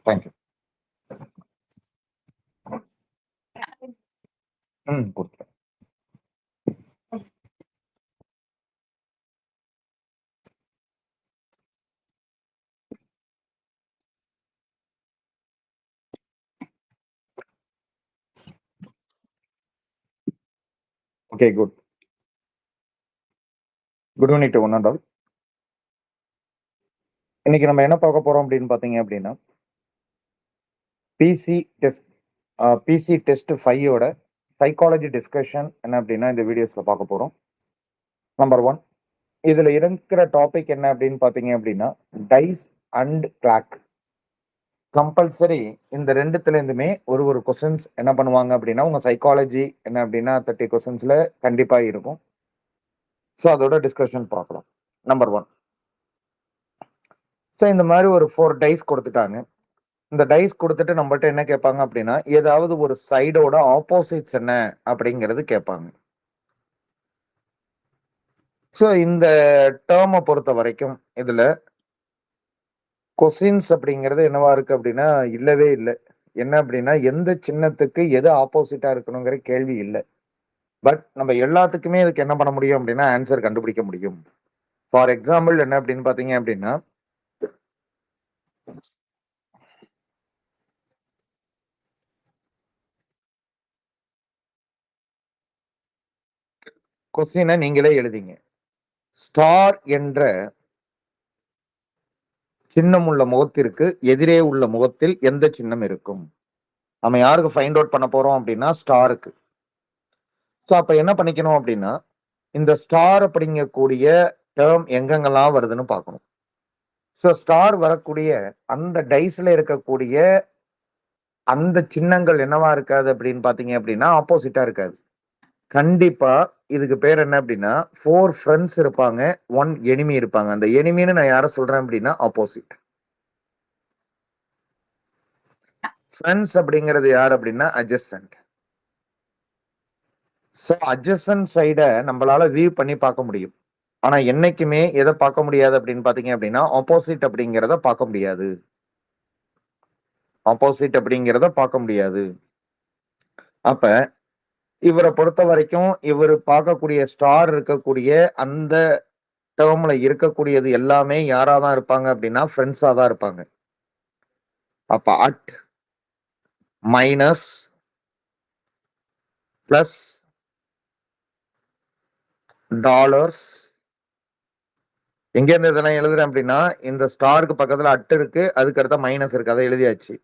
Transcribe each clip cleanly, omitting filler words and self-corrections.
Thank you. கொடுத்துறேன். Okay, good. Good evening to one and all. இன்னைக்கு நம்ம என்ன பார்க்க போறோம் அப்படின்னு பார்த்தீங்க அப்படின்னா பிசி டெஸ்ட் 5ஓட சைக்காலஜி டிஸ்கஷன் என்ன அப்படின்னா இந்த வீடியோஸ்ல பார்க்க போறோம். நம்பர் 1, இதுல இருக்கிற டாபிக் என்ன அப்படின்னு பார்த்தீங்க அப்படின்னா டைஸ் அண்ட் கிளாக். கம்பல்சரி இந்த ரெண்டுத்துல இருந்துமே ஒரு கொஸ்டின்ஸ் என்ன பண்ணுவாங்க அப்படின்னா உங்க சைக்காலஜி என்ன அப்படின்னா 30 கொஸ்டின்ஸ்ல கண்டிப்பா இருக்கும். ஸோ அதோட டிஸ்கஷன் பார்க்கலாம். நம்பர் 1, ஸோ இந்த மாதிரி ஒரு 4 டைஸ் கொடுத்துட்டாங்க. இந்த டைஸ் கொடுத்துட்டு நம்மகிட்ட என்ன கேட்பாங்க அப்படின்னா ஏதாவது ஒரு சைடோட ஆப்போசிட்ஸ் என்ன அப்படிங்கிறது கேட்பாங்க. ஸோ இந்த டேர்மை பொறுத்த வரைக்கும் இதுல கொஸ்டின்ஸ் அப்படிங்கிறது என்னவா இருக்கு அப்படின்னா இல்லவே இல்லை. என்ன அப்படின்னா எந்த சின்னத்துக்கு எது ஆப்போசிட்டா இருக்கணுங்கிற கேள்வி இல்லை. பட் நம்ம எல்லாத்துக்குமே இதுக்கு என்ன பண்ண முடியும் அப்படின்னா ஆன்சர் கண்டுபிடிக்க முடியும். ஃபார் எக்ஸாம்பிள் என்ன அப்படின்னு பாத்தீங்க அப்படின்னா கொஸ்டினை நீங்களே எழுதிங்க. ஸ்டார் என்ற சின்னம் உள்ள முகத்திற்கு எதிரே உள்ள முகத்தில் எந்த சின்னம் இருக்கும்? நம்ம யாருக்கு ஃபைண்ட் அவுட் பண்ண போறோம் அப்படின்னா ஸ்டாருக்கு. ஸோ அப்ப என்ன பண்ணிக்கணும் அப்படின்னா இந்த ஸ்டார் அப்படிங்கக்கூடிய டேர்ம் எங்கெங்கெல்லாம் வருதுன்னு பார்க்கணும். ஸோ ஸ்டார் வரக்கூடிய அந்த டைஸ்ல இருக்கக்கூடிய அந்த சின்னங்கள் என்னவா இருக்காது அப்படின்னு பாத்தீங்க அப்படின்னா ஆப்போசிட்டா இருக்காது. கண்டிப்பா இதுக்கு பேர் என்ன அப்படின்னா 4 ஃப்ரெண்ட்ஸ் இருப்பாங்க, 1 எனிமி இருப்பாங்க. அந்த எனிமின்னு நான் யார சொல்றேன் அப்படின்னா ஆப்போசிட். ஃப்ரெண்ட்ஸ் அப்படிங்கிறது யார் அப்படின்னா அட்ஜசன்ட். ஸோ அட்ஜசன்ட் சைடை நம்மளால வியூ பண்ணி பார்க்க முடியும். ஆனா என்னைக்குமே எதை பார்க்க முடியாது அப்படின்னு பாத்தீங்க அப்படின்னா ஆப்போசிட் அப்படிங்கிறத பார்க்க முடியாது. ஆப்போசிட் அப்படிங்கிறத பார்க்க முடியாது. அப்ப இவரை பொறுத்த வரைக்கும் இவர் பார்க்கக்கூடிய ஸ்டார் இருக்கக்கூடிய அந்த டேர்ம்ல இருக்கக்கூடியது எல்லாமே யாரா தான் இருப்பாங்க அப்படின்னா ஃப்ரெண்ட்ஸா தான் இருப்பாங்க. அப்ப அட் மைனஸ் பிளஸ் டாலர்ஸ் எங்க இருந்து இதெல்லாம் எழுதுறேன் அப்படின்னா இந்த ஸ்டாருக்கு பக்கத்துல அட் இருக்கு, அதுக்கு அடுத்த மைனஸ் இருக்கு, அதை எழுதியாச்சு.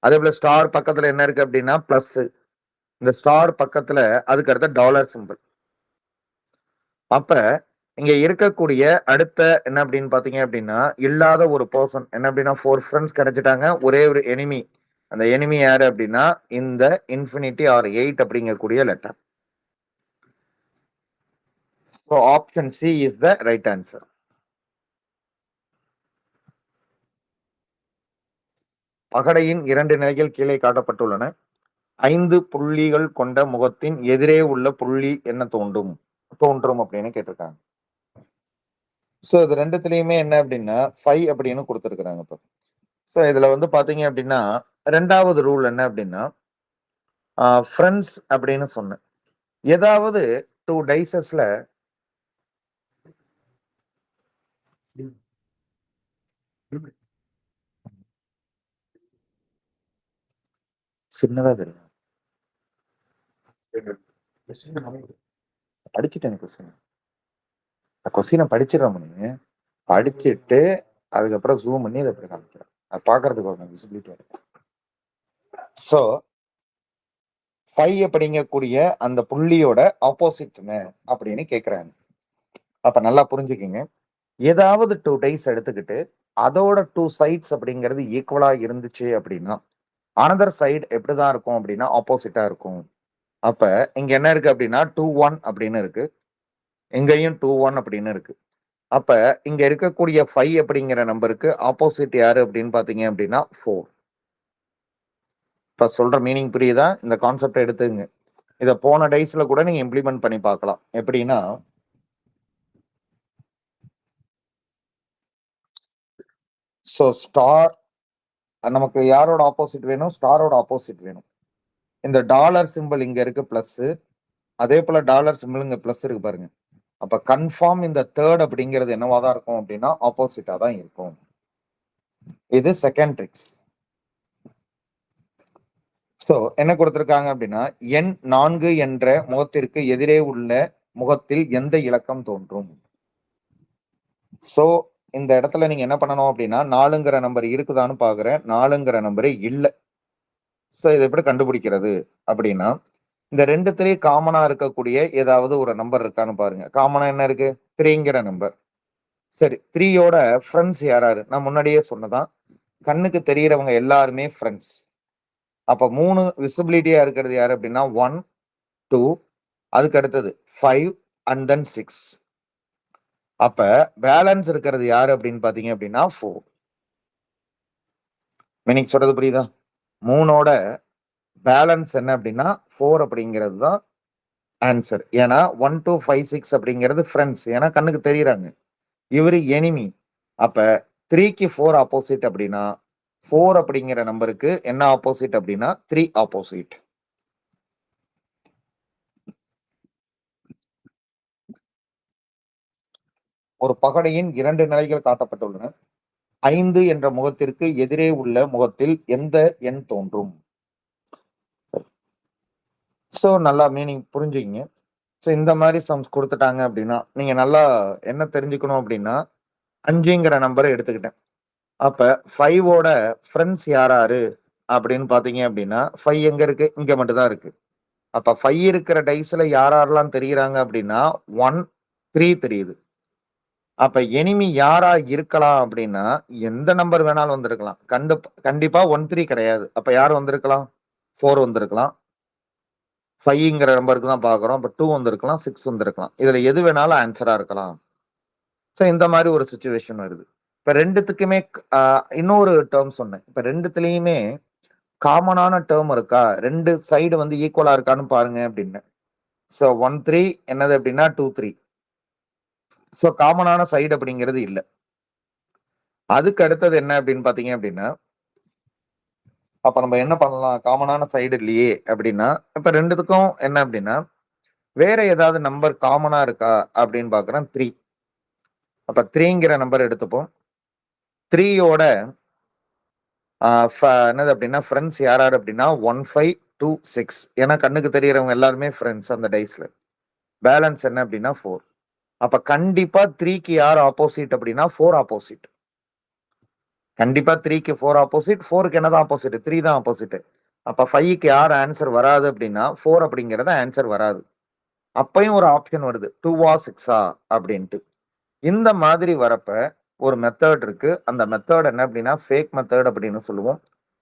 அதே போல ஸ்டார் பக்கத்துல என்ன இருக்கு அப்படின்னா பிளஸ், இந்த ஸ்டார் பக்கத்துல அதுக்கு அடுத்த டாலர் சிம்பிள். அப்ப இங்க இருக்கக்கூடிய அடுத்த என்ன அப்படின்னு பாத்தீங்க அப்படின்னா இல்லாத ஒரு பர்சன் என்ன அப்படின்னா 4 ஃப்ரெண்ட்ஸ் கிடைச்சிட்டாங்க, ஒரே ஒரு எனிமி. அந்த எனிமி யாரு அப்படின்னா இந்த இன்ஃபினிட்டி ஆர் 8 அப்படிங்கக்கூடிய letter. So option C is the right answer. பகடையின் 2 நிலைகள் கீழே காட்டப்பட்டுள்ளன. 5 புள்ளிகள் கொண்ட முகத்தின் எதிரே உள்ள புள்ளி என்ன தோன்றும் அப்படின்னு கேட்டிருக்காங்க. ஸோ இது ரெண்டுத்துலயுமே என்ன அப்படின்னா 5 அப்படின்னு கொடுத்துருக்குறாங்க. இப்போ ஸோ இதுல வந்து பாத்தீங்க அப்படின்னா 2வது ரூல் என்ன அப்படின்னா ஃப்ரெண்ட்ஸ் அப்படின்னு சொன்னேன். ஏதாவது 2 டைசஸ்ல சின்னதா தெரியும். படிச்சுட்டேன் கொஸ்டினை படிச்சிடறோம். நீங்க படிச்சுட்டு அதுக்கப்புறம் ஜூம் பண்ணி அதை எப்படி காமிக்கிறேன், அது பாக்குறதுக்கு ஒரு விசிபிலிட்டி இருக்கும். ஸோ 5 அப்படிங்கக்கூடிய அந்த புள்ளியோட ஆப்போசிட் என்ன அப்படின்னு கேட்கிறாங்க. அப்ப நல்லா புரிஞ்சுக்கிங்க. ஏதாவது 2 டைஸ் எடுத்துக்கிட்டு அதோட 2 சைட்ஸ் அப்படிங்கிறது ஈக்குவலா இருந்துச்சு அப்படின்னா அனதர் சைடு எப்படிதான் இருக்கும் அப்படின்னா ஆப்போசிட்டா இருக்கும். அப்ப இங்க என்ன இருக்கு அப்படின்னா 2 1 அப்படின்னு இருக்கு, இங்கேயும் 2 1 அப்படின்னு இருக்கு. அப்ப இங்க இருக்கக்கூடிய 5 அப்படிங்கிற நம்பருக்கு ஆப்போசிட் யாரு அப்படின்னு பாத்தீங்க அப்படின்னா 4. இப்ப சொல்ற மீனிங் புரியுதா? இந்த கான்செப்ட் எடுத்துங்க. இத போன டைஸ்ல கூட நீங்க இம்ப்ளிமெண்ட் பண்ணி பார்க்கலாம். எப்படின்னா ஸ்டார் நமக்கு யாரோட ஆப்போசிட் வேணும்? ஸ்டாரோட ஆப்போசிட் வேணும். இந்த டாலர் சிம்பிள் இங்க இருக்கு பிளஸ், அதே போல டாலர் சிம்பிள் இங்க பிளஸ் இருக்கு பாருங்க. அப்ப கன்ஃபார்ம் இந்த தேர்ட் அப்படிங்கிறது என்னவா தான் இருக்கும் அப்படின்னா ஆப்போசிட்டா தான் இருக்கும். இது செகண்ட் ட்ரிக்ஸ். சோ என்ன கொடுத்திருக்காங்க அப்படின்னா எண் 4 என்ற முகத்திற்கு எதிரே உள்ள முகத்தில் எந்த இலக்கம் தோன்றும்? சோ இந்த இடத்துல நீங்க என்ன பண்ணணும் அப்படின்னா 4ங்கிற நம்பர் இருக்குதான்னு பாக்குறேன். 4ங்கிற நம்பரே இல்ல. சோ இதை எப்படி கண்டுபிடிக்கிறது அப்படின்னா இந்த ரெண்டுத்திலேயே காமனா இருக்கக்கூடிய ஏதாவது ஒரு நம்பர் இருக்கான்னு பாருங்க. காமனா என்ன இருக்கு? 3ங்கிற நம்பர். சரி 3யோட ஃப்ரெண்ட்ஸ் யாராரு? நான் முன்னாடியே சொன்னதான். கண்ணுக்கு தெரியறவங்க எல்லாருமே ஃப்ரெண்ட்ஸ். அப்ப 3 விசிபிலிட்டியா இருக்கிறது யாரு அப்படின்னா 1, 2 அதுக்கு அடுத்தது 5 அண்ட் தென் 6. அப்ப பேலன்ஸ் இருக்கிறது யாரு அப்படின்னு பாத்தீங்க அப்படின்னா 4. மீனிங் சொல்றது புரியுதா? 3ஓட பேலன்ஸ் என்ன அப்படின்னா 4 அப்படிங்கிறது தான் ஆன்சர். ஏன்னா 1, 2, 5, 6 அப்படிங்கிறது ஃப்ரெண்ட்ஸ். ஏன்னா கண்ணுக்கு தெரியறாங்க. இவரு எனிமி. அப்ப 3க்கு 4 ஆப்போசிட் அப்படின்னா 4 அப்படிங்கிற நம்பருக்கு என்ன ஆப்போசிட் அப்படின்னா 3 ஆப்போசிட். ஒரு பகடையின் 2 நிலைகள் காட்டப்பட்டுள்ளன. 5 என்ற முகத்திற்கு எதிரே உள்ள முகத்தில் எந்த எண் தோன்றும்? சோ நல்லா மீனிங் புரிஞ்சுக்கிங்க. சோ இந்த மாதிரி சம்ஸ் குடுத்துட்டாங்க அப்படின்னா, நீங்க நல்லா என்ன தெரிஞ்சுக்கணும் அப்படின்னா, 5ங்கிற நம்பர எடுத்துக்கிட்டேன். அப்ப 5ஓட ஃப்ரெண்ட்ஸ் யாராரு அப்படின்னு பாத்தீங்க அப்படின்னா, 5 எங்க இருக்கு? இங்க மட்டும் தான் இருக்கு. அப்ப 5 இருக்கிற டைஸ்ல யாரெல்லாம் தெரியுறாங்க அப்படின்னா, 1, 3 தெரியுது. அப்ப எனிமி யாரா இருக்கலாம் அப்படின்னா, எந்த நம்பர் வேணாலும் வந்திருக்கலாம். கண்டிப்பா 1, 3 கிடையாது. அப்ப யார் வந்திருக்கலாம்? 4 வந்திருக்கலாம். 5ங்கிற நம்பருக்கு தான் பார்க்குறோம். அப்ப 2 வந்திருக்கலாம், 6 வந்திருக்கலாம். இதுல எது வேணாலும் ஆன்ஸரா இருக்கலாம். சோ இந்த மாரி ஒரு சிச்சுவேஷன் வருது. இப்ப 2த்துக்குமே அ இன்னொரு டெர்ம் சொன்னேன். இப்ப 2த்துலயுமே காமனான டெர்ம் இருக்கா? 2 சைடு வந்து ஈக்குவலா இருக்கான்னு பாருங்க அப்டின்னேன். சோ 1, 3 என்னது அப்டின்னா 2, 3. சோ காமனான சைடு அப்படிங்கிறது இல்ல. அதுக்கு அடுத்தது என்ன அப்படின்னு பார்த்தீங்க அப்படின்னா, அப்ப நம்ம என்ன பண்ணலாம்? காமனான சைடு இல்லையே அப்படின்னா, இப்ப 2த்துக்கும் என்ன அப்படின்னா, வேற ஏதாவது நம்பர் காமனா இருக்கா அப்படின்னு பார்க்குறேன் 3. அப்ப 3ங்கிற நம்பர் எடுத்துப்போம். 3யோட என்னது அப்படின்னா ஃப்ரெண்ட்ஸ் யார் யார் அப்படின்னா 1, 5, 2, 6. ஏன்னா கண்ணுக்கு தெரியறவங்க எல்லாருமே ஃப்ரெண்ட்ஸ் அந்த டைஸ்ல. பேலன்ஸ் என்ன அப்படின்னா 4. அப்ப கண்டிப்பா 3க்கு யார் ஆப்போசிட் அப்படின்னா 4 ஆப்போசிட். கண்டிப்பா 3க்கு 4 ஆப்போசிட். 4க்கு என்னதான் ஆப்போசிட்? 3 தான் ஆப்போசிட். அப்ப 5க்கு யார் ஆன்சர் வராது அப்படின்னா 4 அப்படிங்கிறது ஆன்சர் வராது. அப்பயும் ஒரு ஆப்ஷன் வருது. 2வா 6ஆ அப்படின்ட்டு. இந்த மாதிரி வரப்ப ஒரு மெத்தட் இருக்கு. அந்த மெத்தட் என்ன அப்படின்னா ஃபேக் மெத்தட் அப்படின்னு சொல்லுவோம்.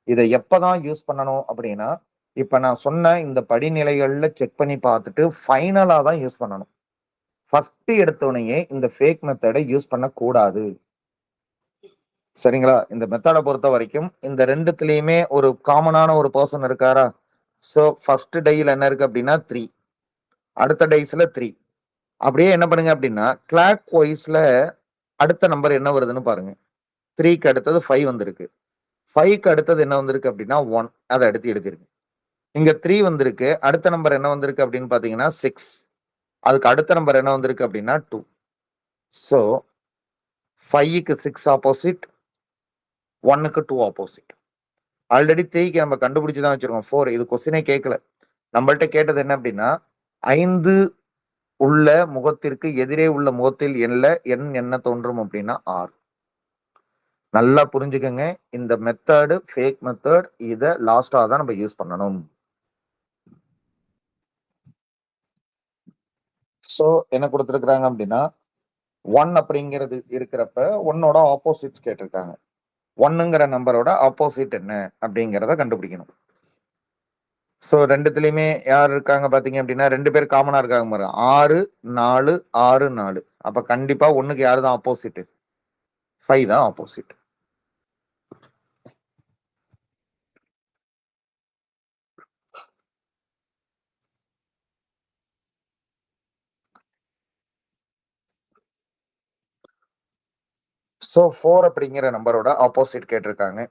இத எப்பதான் யூஸ் பண்ணணும் அப்படின்னா, இப்ப நான் சொன்ன இந்த படிநிலைகள்ல செக் பண்ணி பார்த்துட்டு ஃபைனலா தான் யூஸ் பண்ணணும். ஃபர்ஸ்ட் எடுத்தோனயே இந்த ஃபேக் மெத்தட யூஸ் பண்ணக்கூடாது. சரிங்களா? இந்த மெத்தட பொறுத்தவரைக்கும், இந்த 2த்துலயுமே ஒரு காமனான ஒரு பெர்சன் இருக்காரா? சோ, ஃபர்ஸ்ட் டைல என்ன இருக்கு அப்டின்னா 3. அடுத்த டைஸ்ல 3. அப்படியே என்ன பண்ணுங்க அப்டின்னா, கிளாக் வைஸ்ல அடுத்த நம்பர் என்ன வருதுன்னு பாருங்க. 3க்கு அடுத்தது 5 வந்திருக்கு. 5க்கு அடுத்தது என்ன வந்திருக்கு அப்டின்னா 1. அத அடுத்து எழுதிருங்க. இங்க 3 வந்திருக்கு. அடுத்த நம்பர் என்ன வந்திருக்கு அப்டின்னு பார்த்தீங்கன்னா 6. அதுக்கு அடுத்த நம்பர் என்ன வந்திருக்கு அப்டின்னா 2. சோ, 5க்கு 6 ஆப்போசிட், 1க்கு 2 ஆப்போசிட். ஆல்ரெடி 3க்கு நம்ம கண்டுபிடிச்சு தான் வச்சிருக்கோம். 4 இது கொஸ்டினே கேட்கல. நம்மள்ட்ட கேட்டது என்ன அப்டின்னா, 5 உள்ள முகத்திற்கு எதிரே உள்ள முகத்தில் எண் என்ன தோன்றும் அப்டின்னா 6. நல்லா புரிஞ்சுக்கங்க. இந்த மெத்தட் ஃபேக் மெத்தட். இத லாஸ்ட்டா தான் நம்ம யூஸ் பண்ணணும். சோ என்ன குடுத்திருக்காங்க அப்டின்னா, 1 அப்படிங்கிறது இருக்கிறப்ப 1ஓட ஆப்போசிட்ஸ் கேட்டிருக்காங்க. 1ங்கிற நம்பரோட ஆப்போசிட் என்ன அப்படிங்கிறத கண்டுபிடிக்கணும். ஸோ 2த்துலயுமே யார் இருக்காங்க பார்த்தீங்க அப்படின்னா 2 பேர் காமனா இருக்காங்க பாருங்க. 6, 4, 6, 4. அப்ப கண்டிப்பா 1க்கு யாரு தான் ஆப்போசிட்? 5 தான் ஆப்போசிட். ஸோ 4 அப்படிங்கிற நம்பரோட ஆப்போசிட் கேட்டிருக்காங்க.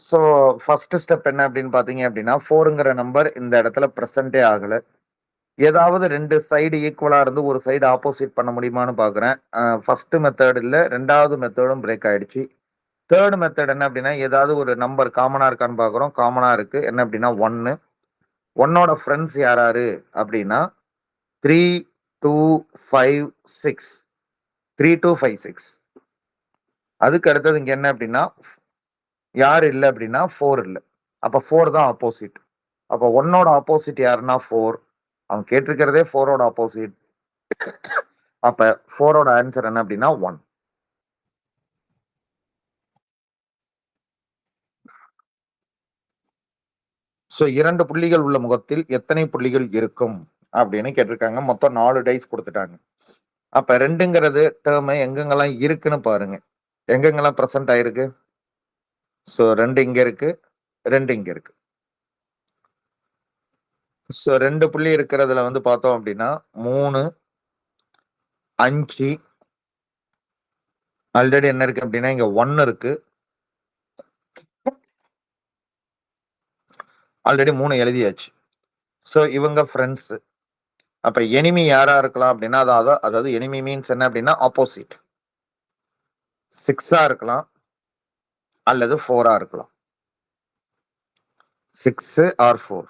ஸோ ஃபர்ஸ்ட் ஸ்டெப் என்ன அப்படின்னு பார்த்தீங்க அப்படின்னா 4ங்கிற நம்பர் இந்த இடத்துல பிரசன்ட்டே ஆகல. ஏதாவது 2 சைடு ஈக்குவலா இருந்து ஒரு சைடு ஆப்போசிட் பண்ண முடியுமான்னு பார்க்குறேன். ஃபர்ஸ்ட் மெத்தட் இல்ல. 2வது மெத்தடும் பிரேக் ஆயிடுச்சு. 3 மெத்தட் என்ன அப்படின்னா ஏதாவது ஒரு நம்பர் காமனா இருக்கான்னு பார்க்குறோம். காமனா இருக்கு. என்ன அப்படின்னா 1. 1ஓட ஃப்ரெண்ட்ஸ் யார் யாரு அப்படின்னா 3, 2, 5, 6. 3, 2, 5, 6. அதுக்கு அடுத்தது இங்க என்ன அப்படின்னா யார் இல்ல அப்படின்னா 4 இல்ல. அப்ப 4 தான் ஆப்போசிட். அப்ப 1ஓட ஆப்போசிட் யாருன்னா 4. அவன் கேட்டிருக்கிறதே 4ஓட ஆப்போசிட். அப்ப 4ஓட ஆன்சர் என்ன அப்படின்னா 1. ஸோ 2 புள்ளிகள் உள்ள முகத்தில் எத்தனை புள்ளிகள் இருக்கும் அப்படின்னு கேட்டிருக்காங்க. மொத்தம் 4 டைஸ் கொடுத்துட்டாங்க. அப்ப 2ங்கிறது டேர்ம் எங்கெங்கெல்லாம் இருக்குன்னு பாருங்க. எங்கெங்கெல்லாம் பிரசன்ட் ஆயிருக்கு? ஸோ 2 இங்க இருக்கு, 2 இங்க இருக்கு. ஸோ 2 புள்ளி இருக்கிறதுல வந்து பார்த்தோம் அப்படின்னா 3, 5 ஆல்ரெடி என்ன இருக்கு அப்படின்னா இங்க 1 இருக்கு. ஆல்ரெடி 3 எழுதியாச்சு. ஸோ இவங்க ஃப்ரெண்ட்ஸ். அப்ப எனிமி யாரா இருக்கலாம் அப்படின்னா அதாவது எனிமி மீன்ஸ் என்ன அப்படின்னா ஆப்போசிட். 6ஆ இருக்கலாம் அல்லது 4ஆ இருக்கலாம். 6 ஆர் 4.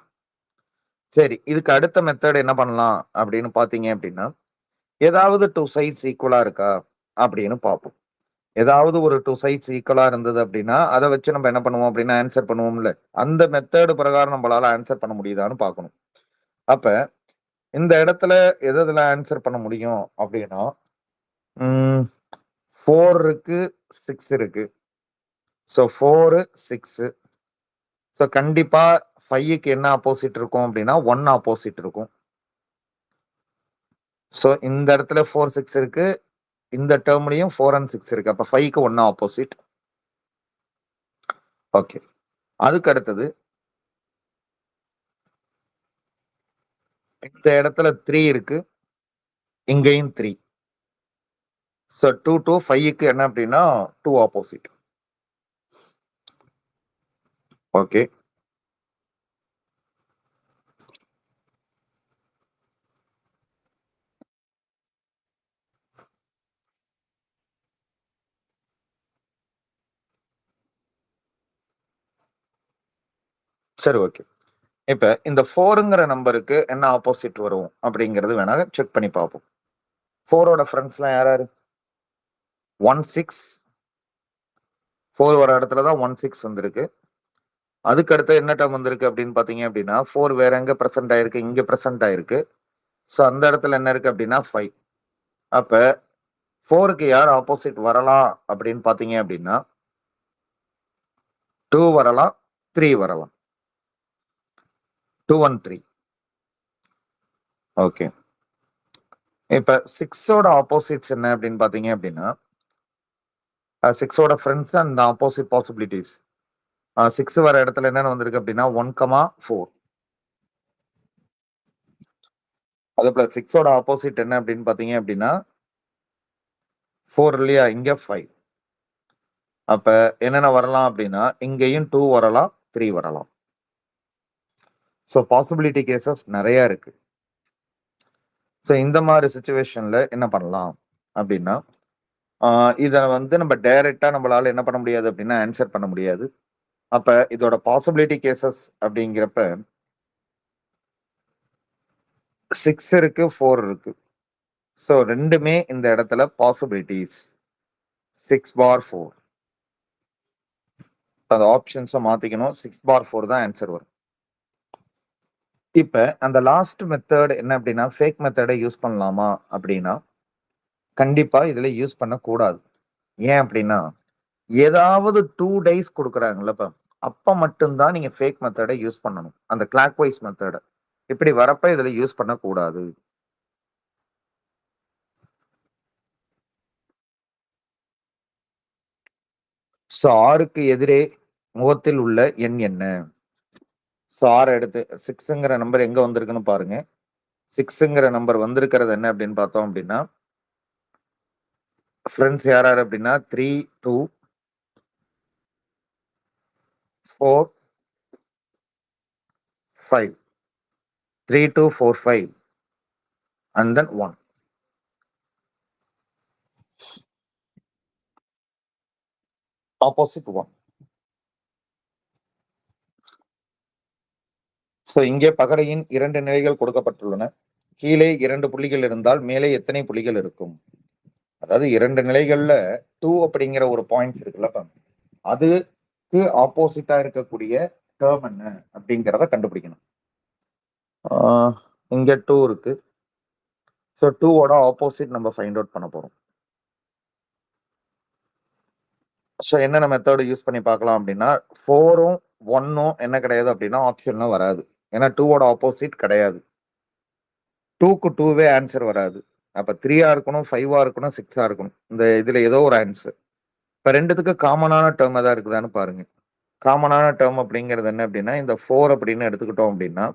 சரி, இதுக்கு அடுத்த மெத்தட் என்ன பண்ணலாம் அப்படின்னு பார்த்தீங்க அப்படின்னா, ஏதாவது 2 சைட்ஸ் ஈக்குவலா இருக்கா அப்படின்னு பார்ப்போம். ஏதாவது ஒரு 2 சைட்ஸ் ஈக்குவலா இருந்தது அப்படின்னா, அத வச்சு நம்ம என்ன பண்ணுவோம் அப்படின்னா ஆன்சர் பண்ணுவோம்ல. அந்த மெத்தட் பிரகாரம் நம்மளால ஆன்சர் பண்ண முடியுதான்னு பார்க்கணும். அப்ப இந்த இடத்துல எதுல ஆன்சர் பண்ண முடியும் அப்படின்னா, 4 இருக்கு, 6 இருக்கு. ஸோ 4, 6. ஸோ கண்டிப்பா 5க்கு என்ன ஆப்போசிட் இருக்கும் அப்படின்னா 1 ஆப்போசிட் இருக்கும். ஸோ இந்த இடத்துல 4, 6 இருக்கு. இந்த டேர்ம்லயும் 4 அண்ட் 6 இருக்கு. அப்ப 5க்கு 1 ஆப்போசிட். ஓகே. அதுக்கு அடுத்தது இந்த இடத்துல 3 இருக்கு. இங்கேயும் 3. ஸோ 2 to 5க்கு என்ன அப்படின்னா 2 ஆப்போசிட். ஓகே. சரி, ஓகே. இப்ப இந்த 4ங்கிற நம்பருக்கு என்ன ஆப்போசிட் வரும் அப்படிங்கிறது வேணா செக் பண்ணி பார்ப்போம். 4ஓட ஃப்ரெண்ட்ஸ்லாம் யார் யாரு? 1, 6. 4 வர இடத்துல தான் 1, 6 வந்திருக்கு. அதுக்கு அடுத்து என்ன டேர்ம் வந்திருக்கு அப்படின்னு பார்த்தீங்க அப்படின்னா 4 வேற எங்க பிரசன்ட் ஆயிருக்கு? இங்க பிரசன்ட் ஆயிருக்கு. ஸோ அந்த இடத்துல என்ன இருக்கு அப்படின்னா 5. அப்ப 4க்கு யார் ஆப்போசிட் வரலாம் அப்படின்னு பார்த்தீங்க அப்படின்னா 2 வரலாம், 3 வரலாம். 2, 1, 3. ஓகே. இப்ப 6ஓட ஆப்போசிட்ஸ் என்ன அப்படின்னு பார்த்தீங்க அப்படின்னா 6ஓட ஃப்ரெண்ட்ஸ் அண்ட் ஆப்போசிட் பாசிபிலிட்டிஸ். 6 வர இடத்துல என்னென்ன வந்திருக்கு அப்படின்னா 1, 4. அதே போல 6ஓட ஆப்போசிட் என்ன அப்படின்னு பார்த்தீங்க அப்படின்னா 4 இல்லையா? இங்க 5. அப்ப என்னென்ன வரலாம் அப்படின்னா இங்கேயும் 2 வரலாம், 3 வரலாம். ஸோ பாசிபிலிட்டி கேசஸ் நிறைய இருக்கு. ஸோ இந்த மாதிரி சிச்சுவேஷன்ல என்ன பண்ணலாம் அப்படின்னா இத வந்து நம்ம டைரக்ட்டா நம்மளால என்ன பண்ண முடியாது அப்படின்னா ஆன்சர் பண்ண முடியாது. அப்ப இதோட பாசிபிலிட்டி கேசஸ் அப்படிங்கிறப்ப 6 இருக்கு, 4 இருக்கு. ஸோ 2மே இந்த இடத்துல பாசிபிலிட்டிஸ். 6 பார் 4. அந்த ஆப்ஷன்ஸ மாத்திக்கணும். 6 பார் 4 தான் ஆன்சர் வரும். இப்ப அந்த லாஸ்ட் மெத்தட் என்ன அப்படின்னா ஃபேக் மெத்தட யூஸ் பண்ணலாமா அப்படின்னா கண்டிப்பா இதுல யூஸ் பண்ணக்கூடாது. ஏன் அப்படின்னா, ஏதாவது 2 டைஸ் குடுக்குறாங்கல்லப்பா, அப்ப மட்டும் தான் நீங்க ஃபேக் மெத்தட யூஸ் பண்ணணும். அந்த கிளாக் வைஸ் மெத்தட. இப்படி வரப்ப இதுல யூஸ் பண்ணக்கூடாது. ஸோ 6க்கு எதிரே முகத்தில் உள்ள எண் என்ன? ஸோ 6 எடுத்து 6ங்கிற நம்பர் எங்க வந்திருக்குன்னு பாருங்க. 6ங்கிற நம்பர் வந்திருக்கிறது என்ன அப்படின்னு பார்த்தோம் அப்படின்னா, ஃபிரெண்ட்ஸ் யார் யார் அப்படின்னா 3, 2, 4, 5. 3, 2, 4, 5 and then 1. ஆப்போசிட் 1. ஸோ இங்கே பகடையின் 2 நிலைகள் கொடுக்கப்பட்டுள்ளன. கீழே 2 புள்ளிகள் இருந்தால் மேலே எத்தனை புள்ளிகள் இருக்கும்? அதாவது 2 நிலைகள்ல 2 அப்படிங்கிற ஒரு பாயிண்ட்ஸ் இருக்குல்லப்பா, அதுக்கு ஆப்போசிட்டா இருக்கக்கூடிய டெர்ம் என்ன அப்படிங்கிறத கண்டுபிடிக்கணும். ஆ, இங்க 2 இருக்கு. ஸோ 2 ஓட ஆப்போசிட் நம்ம ஃபைண்ட் அவுட் பண்ண போறோம். ஸோ என்னென்ன மெத்தட் யூஸ் பண்ணி பார்க்கலாம் அப்படின்னா, 4ம் 1ம் என்ன கிடையாது அப்படின்னா ஆப்ஷன்ல வராது. ஏன்னா 2 ஓட ஆப்போசிட் கிடையாது. 2க்கு 2வே ஆன்சர் வராது. அப்ப 3ஆ இருக்கணும், 5ஆ இருக்கணும், 6ஆ இருக்கணும். இந்த இதுல ஏதோ ஒரு ஆன்சர். இப்ப 2த்துக்கு காமனான டெர்ம் ஏதாவது இருக்குதான்னு பாருங்க. காமனான டெர்ம் அப்படிங்கிறது என்ன அப்படின்னா, இந்த 4 அப்படின்னு எடுத்துக்கிட்டோம் அப்படின்னா,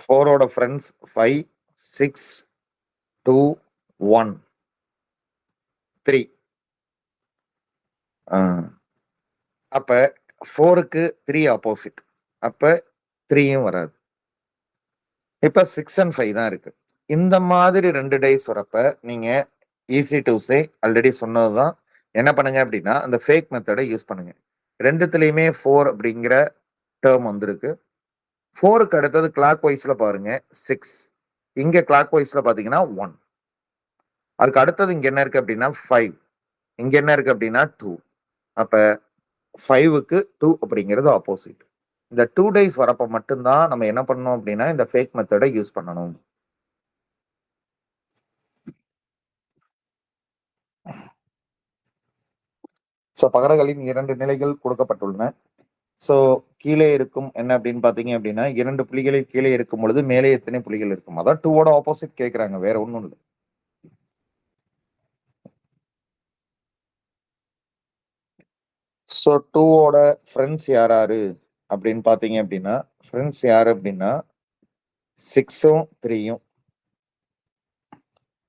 4ஓட ஃப்ரெண்ட்ஸ் 5, 6, 2, 1, 3. ஆ. அப்ப 4க்கு 3 ஆப்போசிட். அப்ப 3யும் வராது. இப்ப 6 அண்ட் 5 தான் இருக்கு. இந்த மாதிரி 2 டைஸ் வரப்ப, நீங்க ஈஸி டூ சே ஆல்ரெடி சொன்னதுதான். என்ன பண்ணுங்க அப்படின்னா, அந்த ஃபேக் மெத்தட யூஸ் பண்ணுங்க. 2த்துலயுமே 4 அப்படிங்கிற டெர்ம் வந்திருக்கு. 4க்கு அடுத்தது கிளாக் வைஸ்ல பாருங்க 6. இங்க கிளாக் வைஸ்ல பாத்தீங்கன்னா 1. அதுக்கு அடுத்தது இங்க என்ன இருக்கு அப்படின்னா 5. இங்க என்ன இருக்கு அப்படின்னா 2. அப்ப 5க்கு 2 அப்படிங்கிறது ஆப்போசிட். இந்த 2 டைஸ் வரப்ப மட்டும்தான் நம்ம என்ன பண்ணணும் அப்படின்னா, இந்த ஃபேக் மெத்தட யூஸ் பண்ணணும். ஸோ பகடகளின் 2 நிலைகள் கொடுக்கப்பட்டுள்ளன. ஸோ கீழே இருக்கும் என்ன அப்படின்னு பார்த்தீங்க அப்படின்னா, 2 புள்ளிகளில் கீழே இருக்கும் பொழுது மேலே எத்தனை புள்ளிகள் இருக்கும்? அதான் 2ஓட ஆப்போசிட் கேட்குறாங்க. வேற ஒண்ணும் இல்ல. ஸோ 2ஓட ஃப்ரெண்ட்ஸ் யார் யாரு அப்படின்னு பார்த்தீங்க அப்படின்னா, ஃப்ரெண்ட்ஸ் யாரு அப்படின்னா 6ம் 3யும்.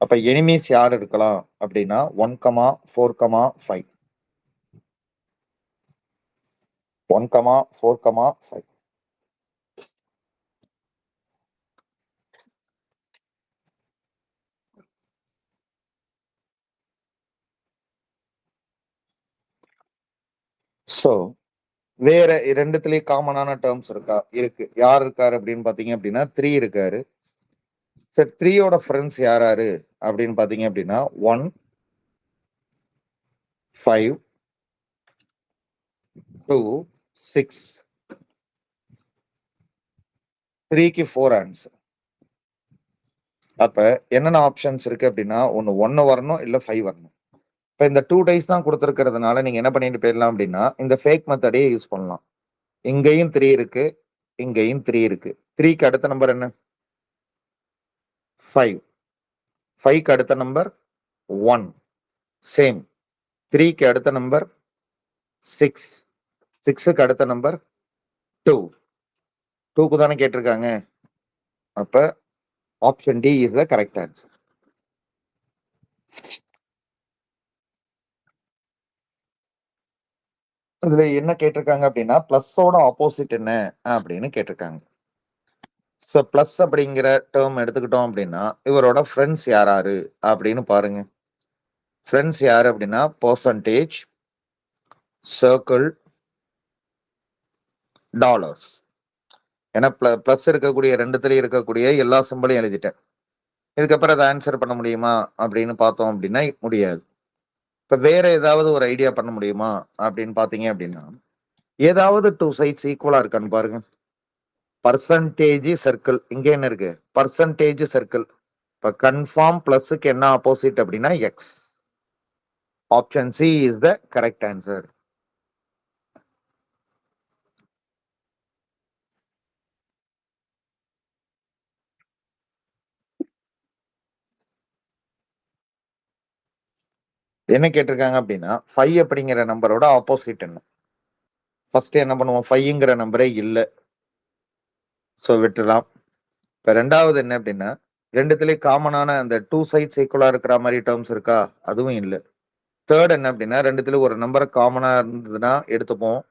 அப்ப எனிமீஸ் யார் இருக்கலாம் அப்படின்னா 1, 4, 5. 1, 4, 5. ஸோ வேற 2த்துலயும் காமனான டெர்ம்ஸ் இருக்கா? இருக்கு. யார் இருக்காரு அப்படின்னு பார்த்தீங்க அப்படின்னா 3 இருக்காரு. சரி 3யோட ஃப்ரெண்ட்ஸ் யார் யாரு அப்படின்னு பார்த்தீங்க அப்படின்னா 1, 5, 2, 6. 3க்கு 4 ஆன்சர். அப்ப என்னென்ன ஆப்ஷன்ஸ் இருக்கு அப்படின்னா, ஒண்ணு 1 வரணும், இல்ல 5 வரணும். இப்ப இந்த 2 டைஸ் தான் குடுத்திருக்கிறதுனால நீங்க என்ன பண்ணிட்டு போயிடலாம் அப்படின்னா, இந்த ஃபேக் மெத்தடயே யூஸ் பண்ணலாம். இங்கேயும் 3 இருக்கு, இங்கேயும் 3 இருக்கு. 3க்கு அடுத்த நம்பர் என்ன? 5. 5க்கு அடுத்த நம்பர் 1. சேம். 3க்கு அடுத்த நம்பர் 6. 6க்கு அடுத்த நம்பர் 2. 2க்கு தானே கேட்டிருக்காங்க. அப்ப option D is the correct answer. இதுல என்ன கேட்டிருக்காங்க அப்படின்னா, பிளஸோட ஆப்போசிட் என்ன அப்படின்னு கேட்டிருக்காங்க. ஸோ பிளஸ் அப்படிங்கிற டேர்ம் எடுத்துக்கிட்டோம் அப்படின்னா, இவரோட ஃப்ரெண்ட்ஸ் யார் யாரு அப்படின்னு பாருங்க. ஃப்ரெண்ட்ஸ் யாரு அப்படின்னா, பெர்சன்டேஜ், சர்க்கிள், டாலர்ஸ். ஏன்னா பிளஸ் இருக்கக்கூடிய 2த்துலயும் இருக்கக்கூடிய எல்லா சிம்பலையும் எழுதிட்டேன். இதுக்கப்புறம் அதை ஆன்சர் பண்ண முடியுமா அப்படின்னு பார்த்தோம் அப்படின்னா முடியாது. இப்ப வேற ஏதாவது ஒரு ஐடியா பண்ண முடியுமா அப்படின்னு பாத்தீங்க அப்படின்னா, ஏதாவது 2 சைட்ஸ் ஈக்குவலா இருக்கான்னு பாருங்க. பர்சன்டேஜ் சர்க்கிள் இங்க என்ன இருக்கு? பர்சன்டேஜ் சர்க்கிள் இப்ப கன்ஃபார்ம் பிளஸ்க்கு என்ன ஆப்போசிட் அப்படின்னா X. Option C is the correct answer. என்ன கேட்டிருக்காங்க அப்படின்னா 5 அப்படிங்கிற நம்பரோட ஆப்போசிட் என்ன? ஃபர்ஸ்ட் என்ன பண்ணுவோம்? 5ங்கிற நம்பரே இல்ல. சோ விட்டுலாம். இப்ப 2வது என்ன அப்படின்னா, 2த்துலயும் காமனான அந்த 2 சைட்ஸ் ஈக்குவலா இருக்கிற மாரி டெர்ம்ஸ் இருக்கா? அதுவும் இல்ல. 3 என்ன அப்படின்னா, 2த்துலயும் ஒரு நம்பர் காமனா இருந்ததுன்னா எடுத்துப்போம்.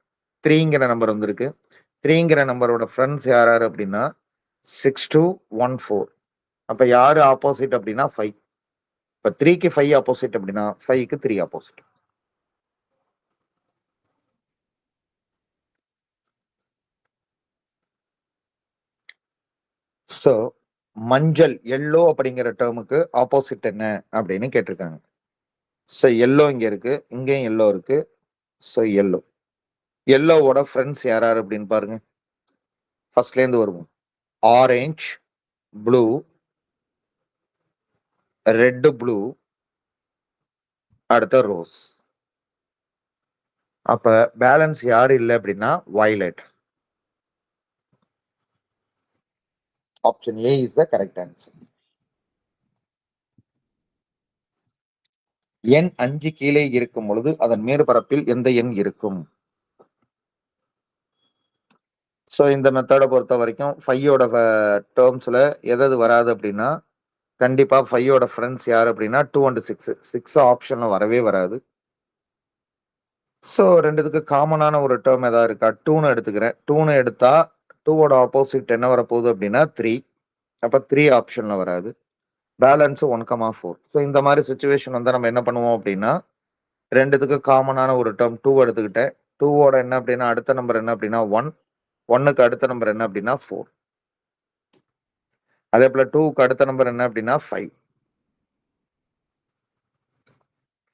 3ங்கிற நம்பர் வந்திருக்கு. 3ங்கிற நம்பரோட ஃப்ரெண்ட்ஸ் யார் யாரு அப்படின்னா 6, 2, 1, 4. அப்ப யாரு ஆப்போசிட் அப்படின்னா 5. இப்ப 3க்கு 5 ஆப்போசிட் அப்படின்னா 5க்கு 3 ஆப்போசிட். சோ மஞ்சள் எல்லோ அப்படிங்கிற டேர்முக்கு ஆப்போசிட் என்ன அப்படின்னு கேட்டிருக்காங்க. சோ எல்லோ இங்க இருக்கு, இங்கேயும் எல்லோ இருக்கு. So yellow. எல்லோவோட ஃப்ரெண்ட்ஸ் யார் யார் அப்படின்னு பாருங்க. ஃபர்ஸ்ட்ல இருந்து வருவோம். ஆரஞ்ச், ப்ளூ, ரெட், ப்ளூ, அடுத்த ரோஸ். அப்ப பேலன்ஸ் யாரு இல்ல அப்படின்னா violet. Option A is the correct answer. எண் 5 கீழே இருக்கும் பொழுது அதன் மேற்பரப்பில் எந்த எண் இருக்கும்? சோ இந்த மெத்தட பொறுத்த வரைக்கும் 5யோட டேர்ம்ஸ்ல எது வராது அப்படின்னா கண்டிப்பா 5யோட ஃப்ரெண்ட்ஸ் யார் அப்படின்னா 2 அண்ட் 6. 6 ஆப்ஷன்ல வரவே வராது. சோ 2த்துக்கு காமனான ஒரு டேர்ம் ஏதாவது இருக்கா? 2ன்னு எடுத்துக்கிறேன். 2ன்னு எடுத்தா 2வோட ஆப்போசிட் என்ன வரப்போகுது அப்படின்னா 3. அப்ப 3 ஆப்ஷன்ல வராது. பேலன்ஸ் 1,4. ஸோ இந்த மாதிரி சுச்சுவேஷன் வந்து நம்ம என்ன பண்ணுவோம் அப்படின்னா 2த்துக்கு காமனான ஒரு டேர்ம் 2 எடுத்துக்கிட்டேன். 2வோட என்ன அப்படின்னா அடுத்த நம்பர் என்ன அப்படின்னா 1. 1க்கு அடுத்த நம்பர் என்ன அப்படின்னா 4. அதே போல 2க்கு அடுத்த நம்பர் என்ன அப்படின்னா 5.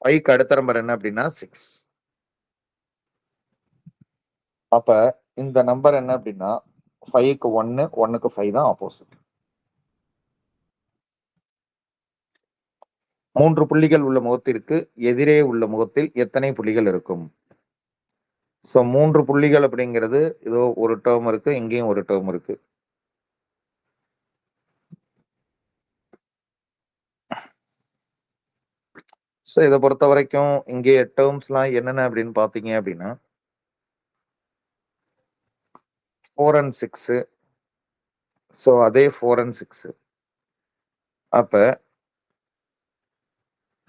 5க்கு அடுத்த நம்பர் என்ன அப்படின்னா 6. அப்ப இந்த நம்பர் என்ன அப்படின்னா 5க்கு 1, 1க்கு 5 தான் ஆப்போசிட். 3 புள்ளிகள் உள்ள முகத்திற்கு எதிரே உள்ள முகத்தில் எத்தனை புள்ளிகள் இருக்கும்? சோ 3 புள்ளிகள் அப்படிங்கிறது இதோ ஒரு டேர்ம் இருக்கு, இங்கேயும் ஒரு டேர்ம் இருக்கு. சோ இத பொறுத்த வரைக்கும் இங்கே டேர்ம்ஸ்லாம் என்னென்ன அப்படின்னு பார்த்தீங்க அப்படின்னா 4 அண்ட் 6. சோ அதே 4 அண்ட் 6. அப்ப